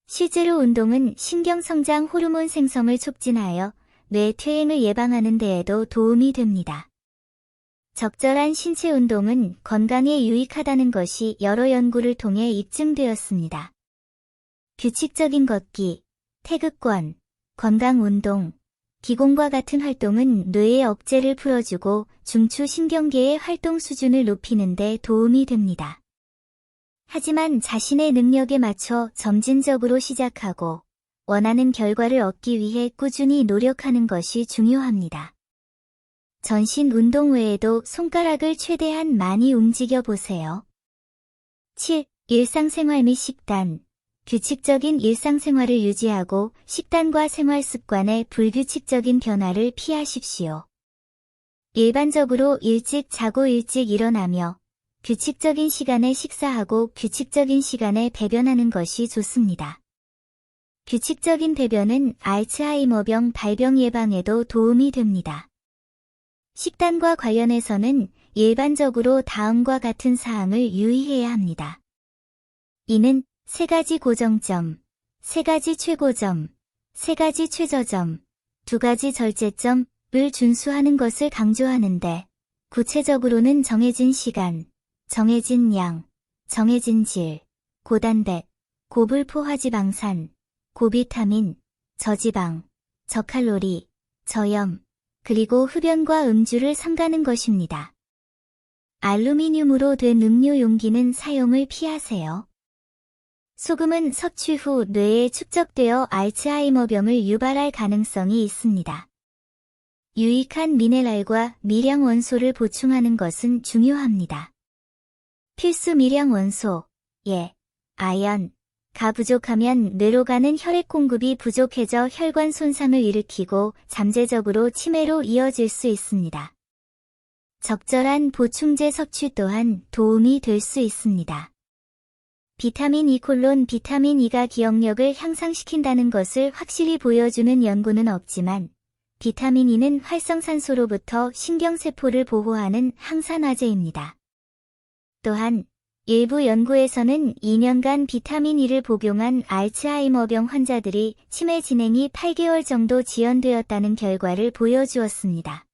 A: 실제로 운동은 신경성장 호르몬 생성을 촉진하여 뇌 퇴행을 예방하는 데에도 도움이 됩니다. 적절한 신체 운동은 건강에 유익하다는 것이 여러 연구를 통해 입증되었습니다. 규칙적인 걷기, 태극권, 건강운동, 기공과 같은 활동은 뇌의 억제를 풀어주고 중추 신경계의 활동 수준을 높이는 데 도움이 됩니다. 하지만 자신의 능력에 맞춰 점진적으로 시작하고 원하는 결과를 얻기 위해 꾸준히 노력하는 것이 중요합니다. 전신 운동 외에도 손가락을 최대한 많이 움직여 보세요. 7. 일상생활 및 식단. 규칙적인 일상생활을 유지하고 식단과 생활 습관의 불규칙적인 변화를 피하십시오. 일반적으로 일찍 자고 일찍 일어나며 규칙적인 시간에 식사하고 규칙적인 시간에 배변하는 것이 좋습니다. 규칙적인 배변은 알츠하이머병 발병 예방에도 도움이 됩니다. 식단과 관련해서는 일반적으로 다음과 같은 사항을 유의해야 합니다. 이는 3가지 고정점, 3가지 최고점, 3가지 최저점, 2가지 절제점을 준수하는 것을 강조하는데, 구체적으로는 정해진 시간, 정해진 양, 정해진 질, 고단백, 고불포화지방산, 고비타민, 저지방, 저칼로리, 저염, 그리고 흡연과 음주를 삼가는 것입니다. 알루미늄으로 된 음료 용기는 사용을 피하세요. 소금은 섭취 후 뇌에 축적되어 알츠하이머병을 유발할 가능성이 있습니다. 유익한 미네랄과 미량 원소를 보충하는 것은 중요합니다. 필수 미량 원소, 예, 아연, 가 부족하면 뇌로 가는 혈액 공급이 부족해져 혈관 손상을 일으키고 잠재적으로 치매로 이어질 수 있습니다. 적절한 보충제 섭취 또한 도움이 될 수 있습니다. 비타민 E: 비타민 E가 기억력을 향상시킨다는 것을 확실히 보여주는 연구는 없지만 비타민 E는 활성산소로부터 신경세포를 보호하는 항산화제입니다. 또한 일부 연구에서는 2년간 비타민 E를 복용한 알츠하이머병 환자들이 치매 진행이 8개월 정도 지연되었다는 결과를 보여주었습니다.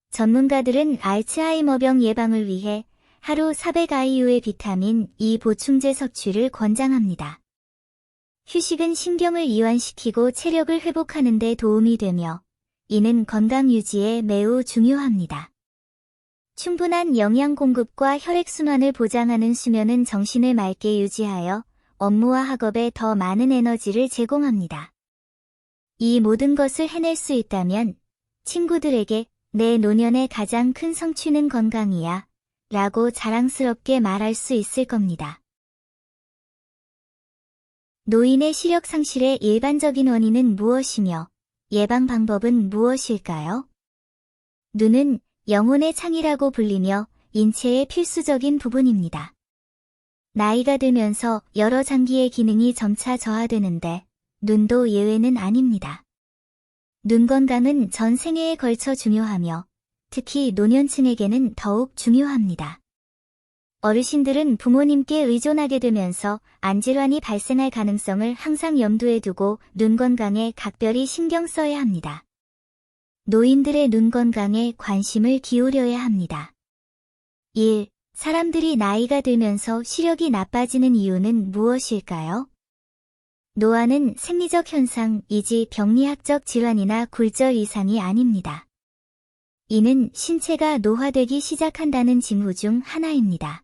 A: 전문가들은 알츠하이머병 예방을 위해 하루 400IU의 비타민 E 보충제 섭취를 권장합니다. 휴식은 신경을 이완시키고 체력을 회복하는 데 도움이 되며 이는 건강 유지에 매우 중요합니다. 충분한 영양 공급과 혈액순환을 보장하는 수면은 정신을 맑게 유지하여 업무와 학업에 더 많은 에너지를 제공합니다. 이 모든 것을 해낼 수 있다면 친구들에게 내 노년의 가장 큰 성취는 건강이야 라고 자랑스럽게 말할 수 있을 겁니다. 노인의 시력 상실의 일반적인 원인은 무엇이며 예방 방법은 무엇일까요? 눈은 영혼의 창이라고 불리며 인체의 필수적인 부분입니다. 나이가 들면서 여러 장기의 기능이 점차 저하되는데 눈도 예외는 아닙니다. 눈 건강은 전 생애에 걸쳐 중요하며 특히 노년층에게는 더욱 중요합니다. 어르신들은 부모님께 의존하게 되면서 안질환이 발생할 가능성을 항상 염두에 두고 눈 건강에 각별히 신경 써야 합니다. 노인들의 눈 건강에 관심을 기울여야 합니다. 1. 사람들이 나이가 들면서 시력이 나빠지는 이유는 무엇일까요? 노화는 생리적 현상이지 병리학적 질환이나 굴절 이상이 아닙니다. 이는 신체가 노화되기 시작한다는 징후 중 하나입니다.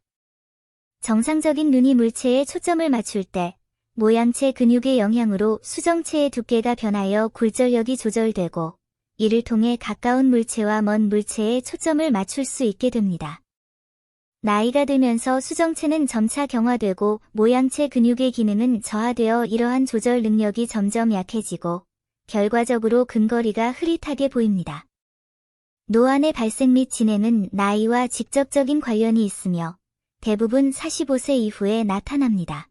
A: 정상적인 눈이 물체에 초점을 맞출 때 모양체 근육의 영향으로 수정체의 두께가 변하여 굴절력이 조절되고 이를 통해 가까운 물체와 먼 물체에 초점을 맞출 수 있게 됩니다. 나이가 들면서 수정체는 점차 경화되고 모양체 근육의 기능은 저하되어 이러한 조절 능력이 점점 약해지고 결과적으로 근거리가 흐릿하게 보입니다. 노안의 발생 및 진행은 나이와 직접적인 관련이 있으며 대부분 45세 이후에 나타납니다.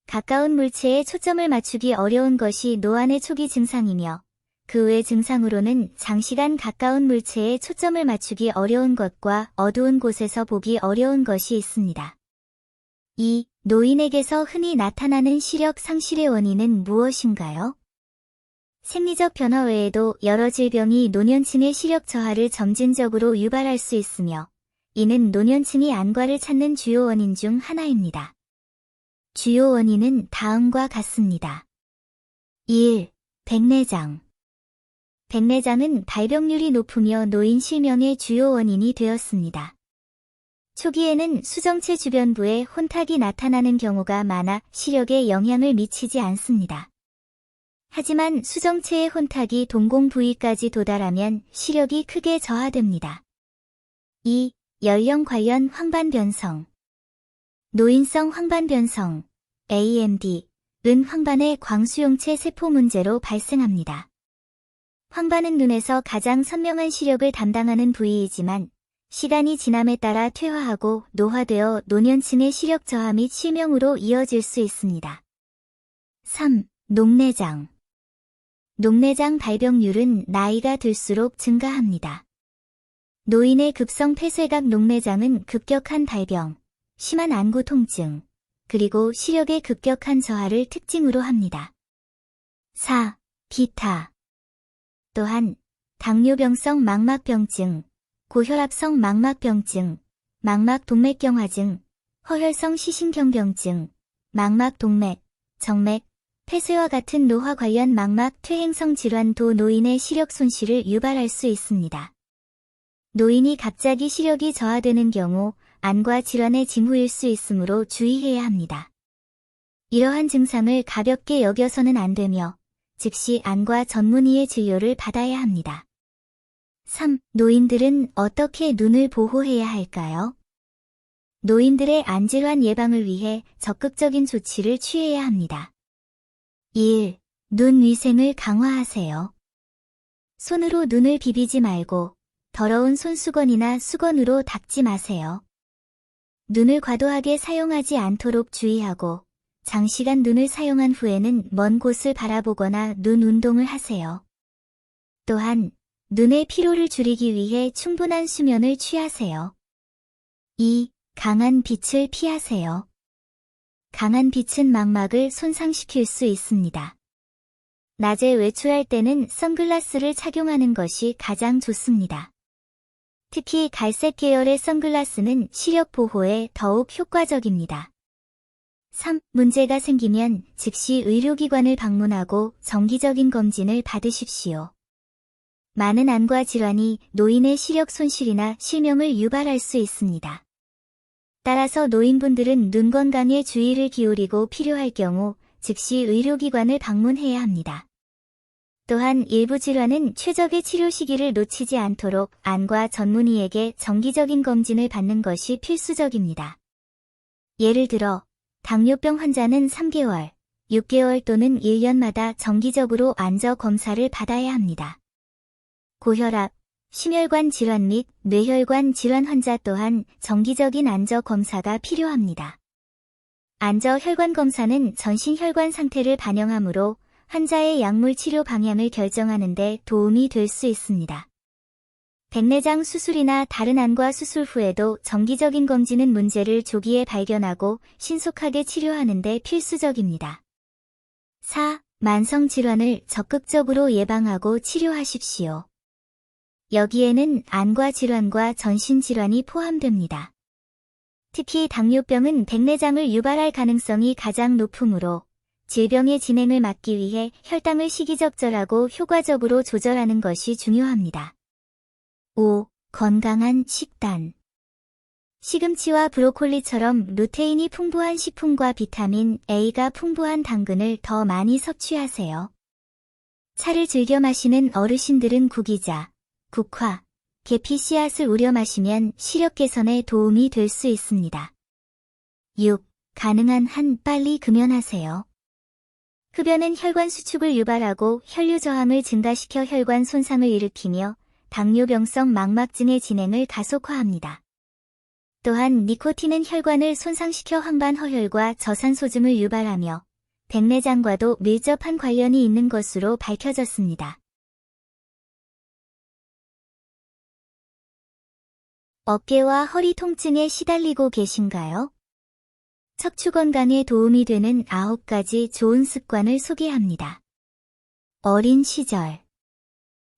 A: 가까운 물체에 초점을 맞추기 어려운 것이 노안의 초기 증상이며 그 외 증상으로는 장시간 가까운 물체에 초점을 맞추기 어려운 것과 어두운 곳에서 보기 어려운 것이 있습니다. 2. 노인에게서 흔히 나타나는 시력 상실의 원인은 무엇인가요? 생리적 변화 외에도 여러 질병이 노년층의 시력 저하를 점진적으로 유발할 수 있으며 이는 노년층이 안과를 찾는 주요 원인 중 하나입니다. 주요 원인은 다음과 같습니다. 1. 백내장. 백내장은 발병률이 높으며 노인 실명의 주요 원인이 되었습니다. 초기에는 수정체 주변부에 혼탁이 나타나는 경우가 많아 시력에 영향을 미치지 않습니다. 하지만 수정체의 혼탁이 동공 부위까지 도달하면 시력이 크게 저하됩니다. 2. 연령 관련 황반변성. 노인성 황반변성, AMD,은 황반의 광수용체 세포 문제로 발생합니다. 황반은 눈에서 가장 선명한 시력을 담당하는 부위이지만 시간이 지남에 따라 퇴화하고 노화되어 노년층의 시력 저하 및 실명으로 이어질 수 있습니다. 3. 녹내장. 녹내장 발병률은 나이가 들수록 증가합니다. 노인의 급성 폐쇄각 녹내장은 급격한 발병, 심한 안구 통증, 그리고 시력의 급격한 저하를 특징으로 합니다. 4. 비타. 또한 당뇨병성 망막병증, 고혈압성 망막병증, 망막동맥경화증, 허혈성 시신경병증, 망막동맥, 정맥, 폐쇄와 같은 노화 관련 망막 퇴행성 질환도 노인의 시력 손실을 유발할 수 있습니다. 노인이 갑자기 시력이 저하되는 경우 안과 질환의 징후일 수 있으므로 주의해야 합니다. 이러한 증상을 가볍게 여겨서는 안 되며 즉시 안과 전문의의 진료를 받아야 합니다. 3. 노인들은 어떻게 눈을 보호해야 할까요? 노인들의 안질환 예방을 위해 적극적인 조치를 취해야 합니다. 1. 눈 위생을 강화하세요. 손으로 눈을 비비지 말고 더러운 손수건이나 수건으로 닦지 마세요. 눈을 과도하게 사용하지 않도록 주의하고 장시간 눈을 사용한 후에는 먼 곳을 바라보거나 눈 운동을 하세요. 또한 눈의 피로를 줄이기 위해 충분한 수면을 취하세요. 2. 강한 빛을 피하세요. 강한 빛은 망막을 손상시킬 수 있습니다. 낮에 외출할 때는 선글라스를 착용하는 것이 가장 좋습니다. 특히 갈색 계열의 선글라스는 시력 보호에 더욱 효과적입니다. 3. 문제가 생기면 즉시 의료기관을 방문하고 정기적인 검진을 받으십시오. 많은 안과 질환이 노인의 시력 손실이나 실명을 유발할 수 있습니다. 따라서 노인분들은 눈 건강에 주의를 기울이고 필요할 경우 즉시 의료기관을 방문해야 합니다. 또한 일부 질환은 최적의 치료 시기를 놓치지 않도록 안과 전문의에게 정기적인 검진을 받는 것이 필수적입니다. 예를 들어 당뇨병 환자는 3개월, 6개월 또는 1년마다 정기적으로 안저 검사를 받아야 합니다. 고혈압, 심혈관 질환 및 뇌혈관 질환 환자 또한 정기적인 안저 검사가 필요합니다. 안저 혈관 검사는 전신 혈관 상태를 반영하므로 환자의 약물 치료 방향을 결정하는 데 도움이 될 수 있습니다. 백내장 수술이나 다른 안과 수술 후에도 정기적인 검진은 문제를 조기에 발견하고 신속하게 치료하는 데 필수적입니다. 4. 만성 질환을 적극적으로 예방하고 치료하십시오. 여기에는 안과 질환과 전신 질환이 포함됩니다. 특히 당뇨병은 백내장을 유발할 가능성이 가장 높으므로 질병의 진행을 막기 위해 혈당을 시기적절하고 효과적으로 조절하는 것이 중요합니다. 5. 건강한 식단. 시금치와 브로콜리처럼 루테인이 풍부한 식품과 비타민 A가 풍부한 당근을 더 많이 섭취하세요. 차를 즐겨 마시는 어르신들은 구기자, 국화, 계피 씨앗을 우려 마시면 시력 개선에 도움이 될 수 있습니다. 6. 가능한 한 빨리 금연하세요. 흡연은 혈관 수축을 유발하고 혈류 저함을 증가시켜 혈관 손상을 일으키며 당뇨병성 망막증의 진행을 가속화합니다. 또한 니코틴은 혈관을 손상시켜 황반 허혈과 저산소증을 유발하며 백내장과도 밀접한 관련이 있는 것으로 밝혀졌습니다. 어깨와 허리 통증에 시달리고 계신가요? 척추 건강에 도움이 되는 9가지 좋은 습관을 소개합니다. 어린 시절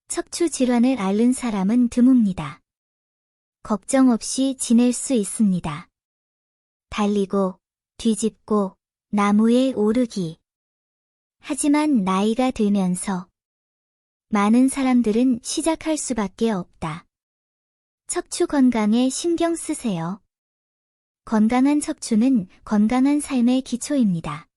A: 척추 질환을 앓는 사람은 드뭅니다. 걱정 없이 지낼 수 있습니다. 달리고, 뒤집고, 나무에 오르기. 하지만 나이가 들면서 많은 사람들은 시작할 수밖에 없다. 척추 건강에 신경 쓰세요. 건강한 척추는 건강한 삶의 기초입니다.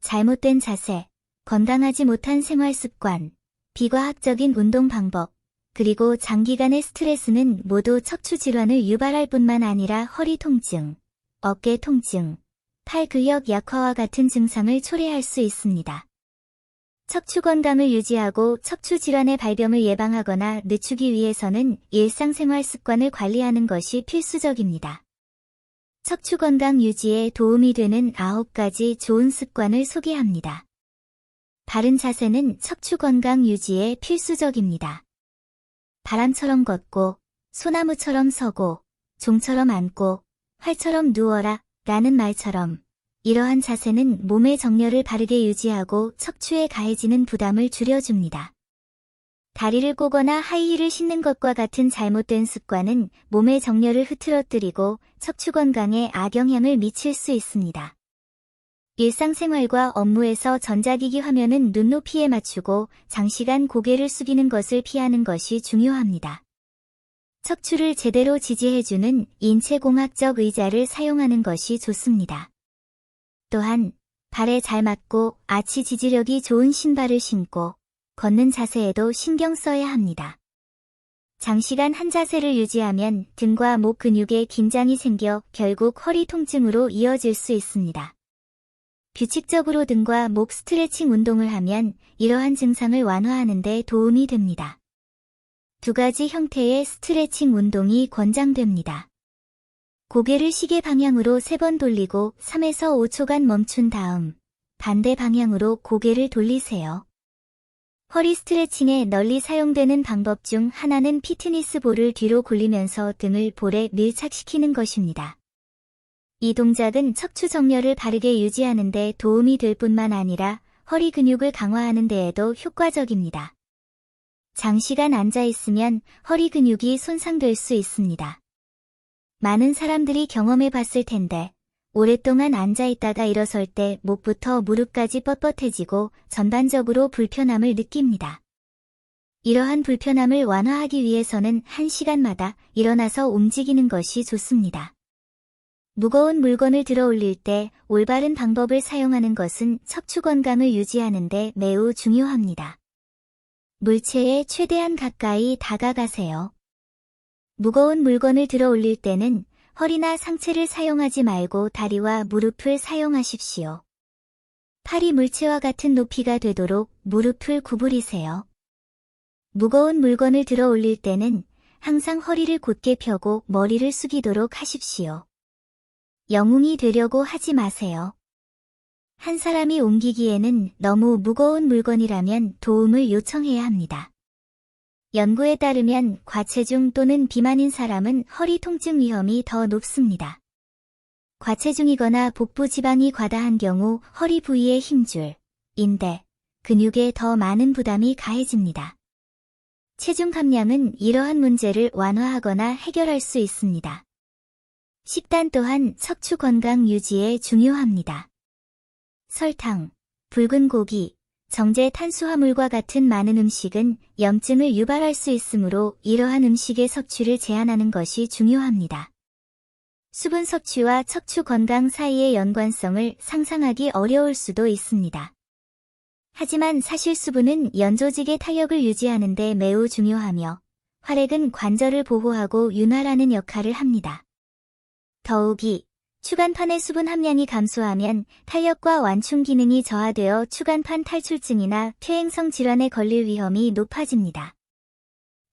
A: 잘못된 자세, 건강하지 못한 생활 습관, 비과학적인 운동 방법, 그리고 장기간의 스트레스는 모두 척추 질환을 유발할 뿐만 아니라 허리 통증, 어깨 통증, 팔 근력 약화와 같은 증상을 초래할 수 있습니다. 척추 건강을 유지하고 척추 질환의 발병을 예방하거나 늦추기 위해서는 일상생활 습관을 관리하는 것이 필수적입니다. 척추 건강 유지에 도움이 되는 9가지 좋은 습관을 소개합니다. 바른 자세는 척추 건강 유지에 필수적입니다. 바람처럼 걷고, 소나무처럼 서고, 종처럼 앉고, 활처럼 누워라 라는 말처럼 이러한 자세는 몸의 정렬을 바르게 유지하고 척추에 가해지는 부담을 줄여줍니다. 다리를 꼬거나 하이힐을 신는 것과 같은 잘못된 습관은 몸의 정렬을 흐트러뜨리고 척추 건강에 악영향을 미칠 수 있습니다. 일상생활과 업무에서 전자기기 화면은 눈높이에 맞추고 장시간 고개를 숙이는 것을 피하는 것이 중요합니다. 척추를 제대로 지지해주는 인체공학적 의자를 사용하는 것이 좋습니다. 또한 발에 잘 맞고 아치 지지력이 좋은 신발을 신고 걷는 자세에도 신경 써야 합니다. 장시간 한 자세를 유지하면 등과 목 근육에 긴장이 생겨 결국 허리 통증으로 이어질 수 있습니다. 규칙적으로 등과 목 스트레칭 운동을 하면 이러한 증상을 완화하는 데 도움이 됩니다. 2가지 형태의 스트레칭 운동이 권장됩니다. 고개를 시계 방향으로 3번 돌리고 3에서 5초간 멈춘 다음 반대 방향으로 고개를 돌리세요. 허리 스트레칭에 널리 사용되는 방법 중 하나는 피트니스 볼을 뒤로 굴리면서 등을 볼에 밀착시키는 것입니다. 이 동작은 척추 정렬을 바르게 유지하는 데 도움이 될 뿐만 아니라 허리 근육을 강화하는 데에도 효과적입니다. 장시간 앉아 있으면 허리 근육이 손상될 수 있습니다. 많은 사람들이 경험해 봤을 텐데 오랫동안 앉아 있다가 일어설 때 목부터 무릎까지 뻣뻣해지고 전반적으로 불편함을 느낍니다. 이러한 불편함을 완화하기 위해서는 1시간마다 일어나서 움직이는 것이 좋습니다. 무거운 물건을 들어 올릴 때 올바른 방법을 사용하는 것은 척추 건강을 유지하는 데 매우 중요합니다. 물체에 최대한 가까이 다가가세요. 무거운 물건을 들어 올릴 때는 허리나 상체를 사용하지 말고 다리와 무릎을 사용하십시오. 팔이 물체와 같은 높이가 되도록 무릎을 구부리세요. 무거운 물건을 들어 올릴 때는 항상 허리를 곧게 펴고 머리를 숙이도록 하십시오. 영웅이 되려고 하지 마세요. 한 사람이 옮기기에는 너무 무거운 물건이라면 도움을 요청해야 합니다. 연구에 따르면 과체중 또는 비만인 사람은 허리 통증 위험이 더 높습니다. 과체중이거나 복부 지방이 과다한 경우 허리 부위의 힘줄, 인대, 근육에 더 많은 부담이 가해집니다. 체중 감량은 이러한 문제를 완화하거나 해결할 수 있습니다. 식단 또한 척추 건강 유지에 중요합니다. 설탕, 붉은 고기, 정제 탄수화물과 같은 많은 음식은 염증을 유발할 수 있으므로 이러한 음식의 섭취를 제한하는 것이 중요합니다. 수분 섭취와 척추 건강 사이의 연관성을 상상하기 어려울 수도 있습니다. 하지만 사실 수분은 연조직의 탄력을 유지하는 데 매우 중요하며 활액은 관절을 보호하고 윤활하는 역할을 합니다. 더욱이 추간판의 수분 함량이 감소하면 탄력과 완충 기능이 저하되어 추간판 탈출증이나 퇴행성 질환에 걸릴 위험이 높아집니다.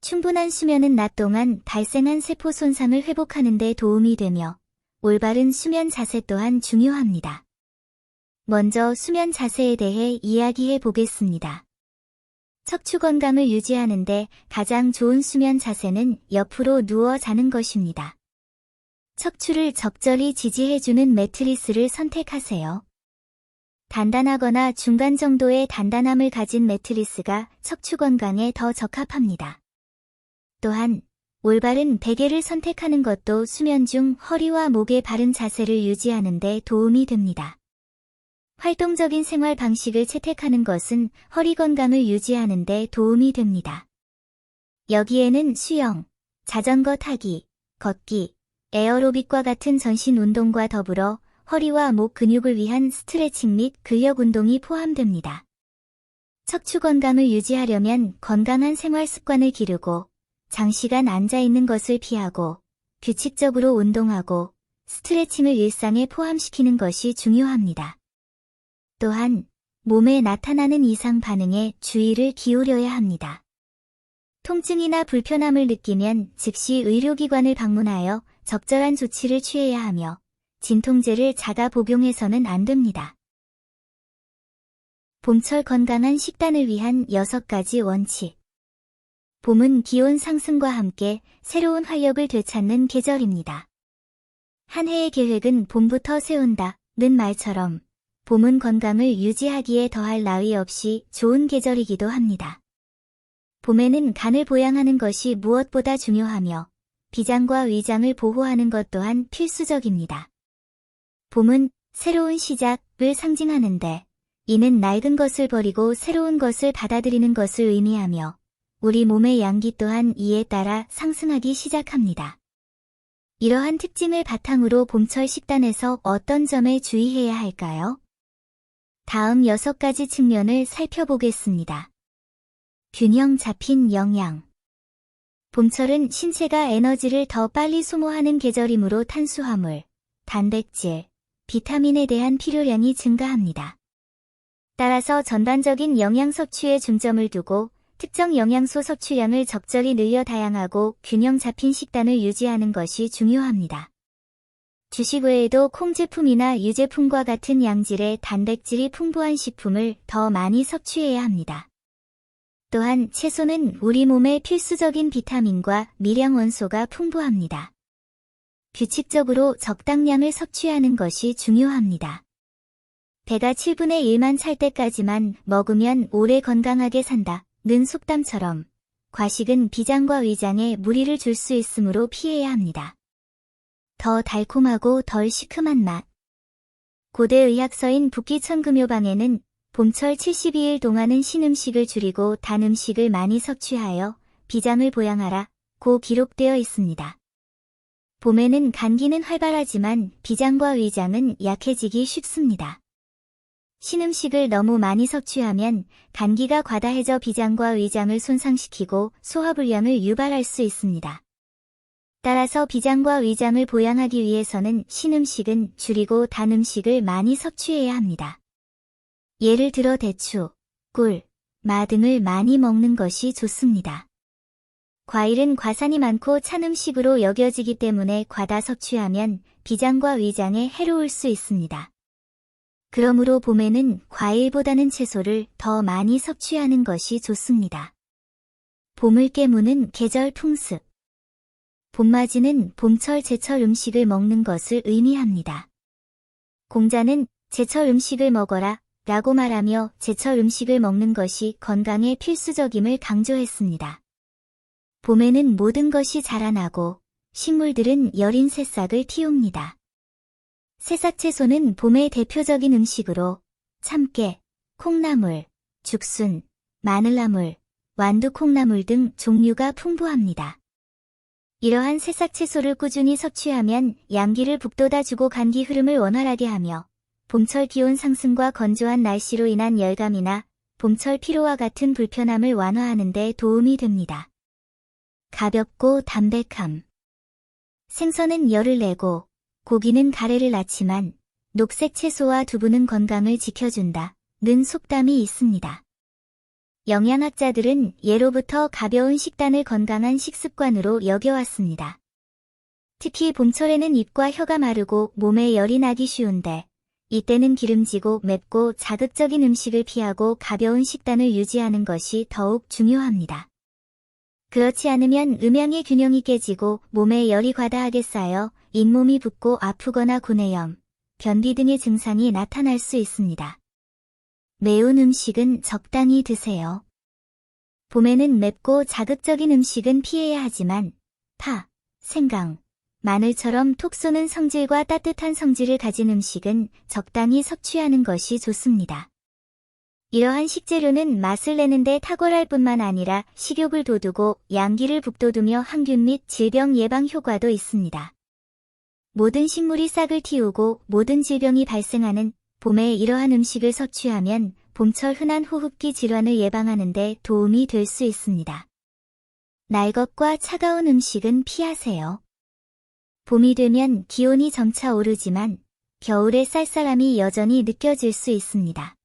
A: 충분한 수면은 낮 동안 발생한 세포 손상을 회복하는 데 도움이 되며 올바른 수면 자세 또한 중요합니다. 먼저 수면 자세에 대해 이야기해 보겠습니다. 척추 건강을 유지하는 데 가장 좋은 수면 자세는 옆으로 누워 자는 것입니다. 척추를 적절히 지지해주는 매트리스를 선택하세요. 단단하거나 중간 정도의 단단함을 가진 매트리스가 척추 건강에 더 적합합니다. 또한 올바른 베개를 선택하는 것도 수면 중 허리와 목의 바른 자세를 유지하는 데 도움이 됩니다. 활동적인 생활 방식을 채택하는 것은 허리 건강을 유지하는 데 도움이 됩니다. 여기에는 수영, 자전거 타기, 걷기, 에어로빅과 같은 전신 운동과 더불어 허리와 목 근육을 위한 스트레칭 및 근력 운동이 포함됩니다. 척추 건강을 유지하려면 건강한 생활 습관을 기르고 장시간 앉아 있는 것을 피하고 규칙적으로 운동하고 스트레칭을 일상에 포함시키는 것이 중요합니다. 또한 몸에 나타나는 이상 반응에 주의를 기울여야 합니다. 통증이나 불편함을 느끼면 즉시 의료기관을 방문하여 적절한 조치를 취해야 하며 진통제를 자가 복용해서는 안 됩니다. 봄철 건강한 식단을 위한 6가지 원칙. 봄은 기온 상승과 함께 새로운 활력을 되찾는 계절입니다. 한 해의 계획은 봄부터 세운다는 말처럼 봄은 건강을 유지하기에 더할 나위 없이 좋은 계절이기도 합니다. 봄에는 간을 보양하는 것이 무엇보다 중요하며 비장과 위장을 보호하는 것 또한 필수적입니다. 봄은 새로운 시작을 상징하는데 이는 낡은 것을 버리고 새로운 것을 받아들이는 것을 의미하며 우리 몸의 양기 또한 이에 따라 상승하기 시작합니다. 이러한 특징을 바탕으로 봄철 식단에서 어떤 점에 주의해야 할까요? 다음 6가지 측면을 살펴보겠습니다. 균형 잡힌 영양. 봄철은 신체가 에너지를 더 빨리 소모하는 계절이므로 탄수화물, 단백질, 비타민에 대한 필요량이 증가합니다. 따라서 전반적인 영양 섭취에 중점을 두고 특정 영양소 섭취량을 적절히 늘려 다양하고 균형 잡힌 식단을 유지하는 것이 중요합니다. 주식 외에도 콩 제품이나 유제품과 같은 양질의 단백질이 풍부한 식품을 더 많이 섭취해야 합니다. 또한 채소는 우리 몸에 필수적인 비타민과 미량 원소가 풍부합니다. 규칙적으로 적당량을 섭취하는 것이 중요합니다. 배가 7분의 1만 찰 때까지만 먹으면 오래 건강하게 산다는 속담처럼 과식은 비장과 위장에 무리를 줄 수 있으므로 피해야 합니다. 더 달콤하고 덜 시큼한 맛. 고대 의학서인 북기천금요방에는 봄철 72일 동안은 신음식을 줄이고 단 음식을 많이 섭취하여 비장을 보양하라고 기록되어 있습니다. 봄에는 감기는 활발하지만 비장과 위장은 약해지기 쉽습니다. 신음식을 너무 많이 섭취하면 간기가 과다해져 비장과 위장을 손상시키고 소화불량을 유발할 수 있습니다. 따라서 비장과 위장을 보양하기 위해서는 신음식은 줄이고 단 음식을 많이 섭취해야 합니다. 예를 들어 대추, 꿀, 마 등을 많이 먹는 것이 좋습니다. 과일은 과산이 많고 찬 음식으로 여겨지기 때문에 과다 섭취하면 비장과 위장에 해로울 수 있습니다. 그러므로 봄에는 과일보다는 채소를 더 많이 섭취하는 것이 좋습니다. 봄을 깨무는 계절 풍습. 봄맞이는 봄철 제철 음식을 먹는 것을 의미합니다. 공자는 제철 음식을 먹어라 라고 말하며 제철 음식을 먹는 것이 건강에 필수적임을 강조했습니다. 봄에는 모든 것이 자라나고 식물들은 여린 새싹을 틔웁니다. 새싹채소는 봄의 대표적인 음식으로 참깨, 콩나물, 죽순, 마늘나물, 완두콩나물 등 종류가 풍부합니다. 이러한 새싹채소를 꾸준히 섭취하면 양기를 북돋아주고 감기 흐름을 원활하게 하며 봄철 기온 상승과 건조한 날씨로 인한 열감이나 봄철 피로와 같은 불편함을 완화하는 데 도움이 됩니다. 가볍고 담백함. 생선은 열을 내고 고기는 가래를 낳지만 녹색 채소와 두부는 건강을 지켜준다는 속담이 있습니다. 영양학자들은 예로부터 가벼운 식단을 건강한 식습관으로 여겨왔습니다. 특히 봄철에는 입과 혀가 마르고 몸에 열이 나기 쉬운데 이때는 기름지고 맵고 자극적인 음식을 피하고 가벼운 식단을 유지하는 것이 더욱 중요합니다. 그렇지 않으면 음양의 균형이 깨지고 몸에 열이 과다하게 쌓여 잇몸이 붓고 아프거나 구내염, 변비 등의 증상이 나타날 수 있습니다. 매운 음식은 적당히 드세요. 봄에는 맵고 자극적인 음식은 피해야 하지만 파, 생강, 마늘처럼 톡 쏘는 성질과 따뜻한 성질을 가진 음식은 적당히 섭취하는 것이 좋습니다. 이러한 식재료는 맛을 내는데 탁월할 뿐만 아니라 식욕을 돋우고 양기를 북돋우며 항균 및 질병 예방 효과도 있습니다. 모든 식물이 싹을 틔우고 모든 질병이 발생하는 봄에 이러한 음식을 섭취하면 봄철 흔한 호흡기 질환을 예방하는 데 도움이 될 수 있습니다. 날 것과 차가운 음식은 피하세요. 봄이 되면 기온이 점차 오르지만 겨울의 쌀쌀함이 여전히 느껴질 수 있습니다.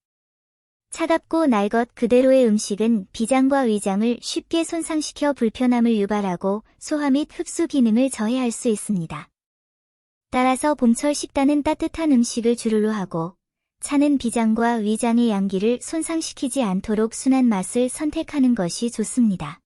A: 차갑고 날 것 그대로의 음식은 비장과 위장을 쉽게 손상시켜 불편함을 유발하고 소화 및 흡수 기능을 저해할 수 있습니다. 따라서 봄철 식단은 따뜻한 음식을 주류로 하고 차는 비장과 위장의 양기를 손상시키지 않도록 순한 맛을 선택하는 것이 좋습니다.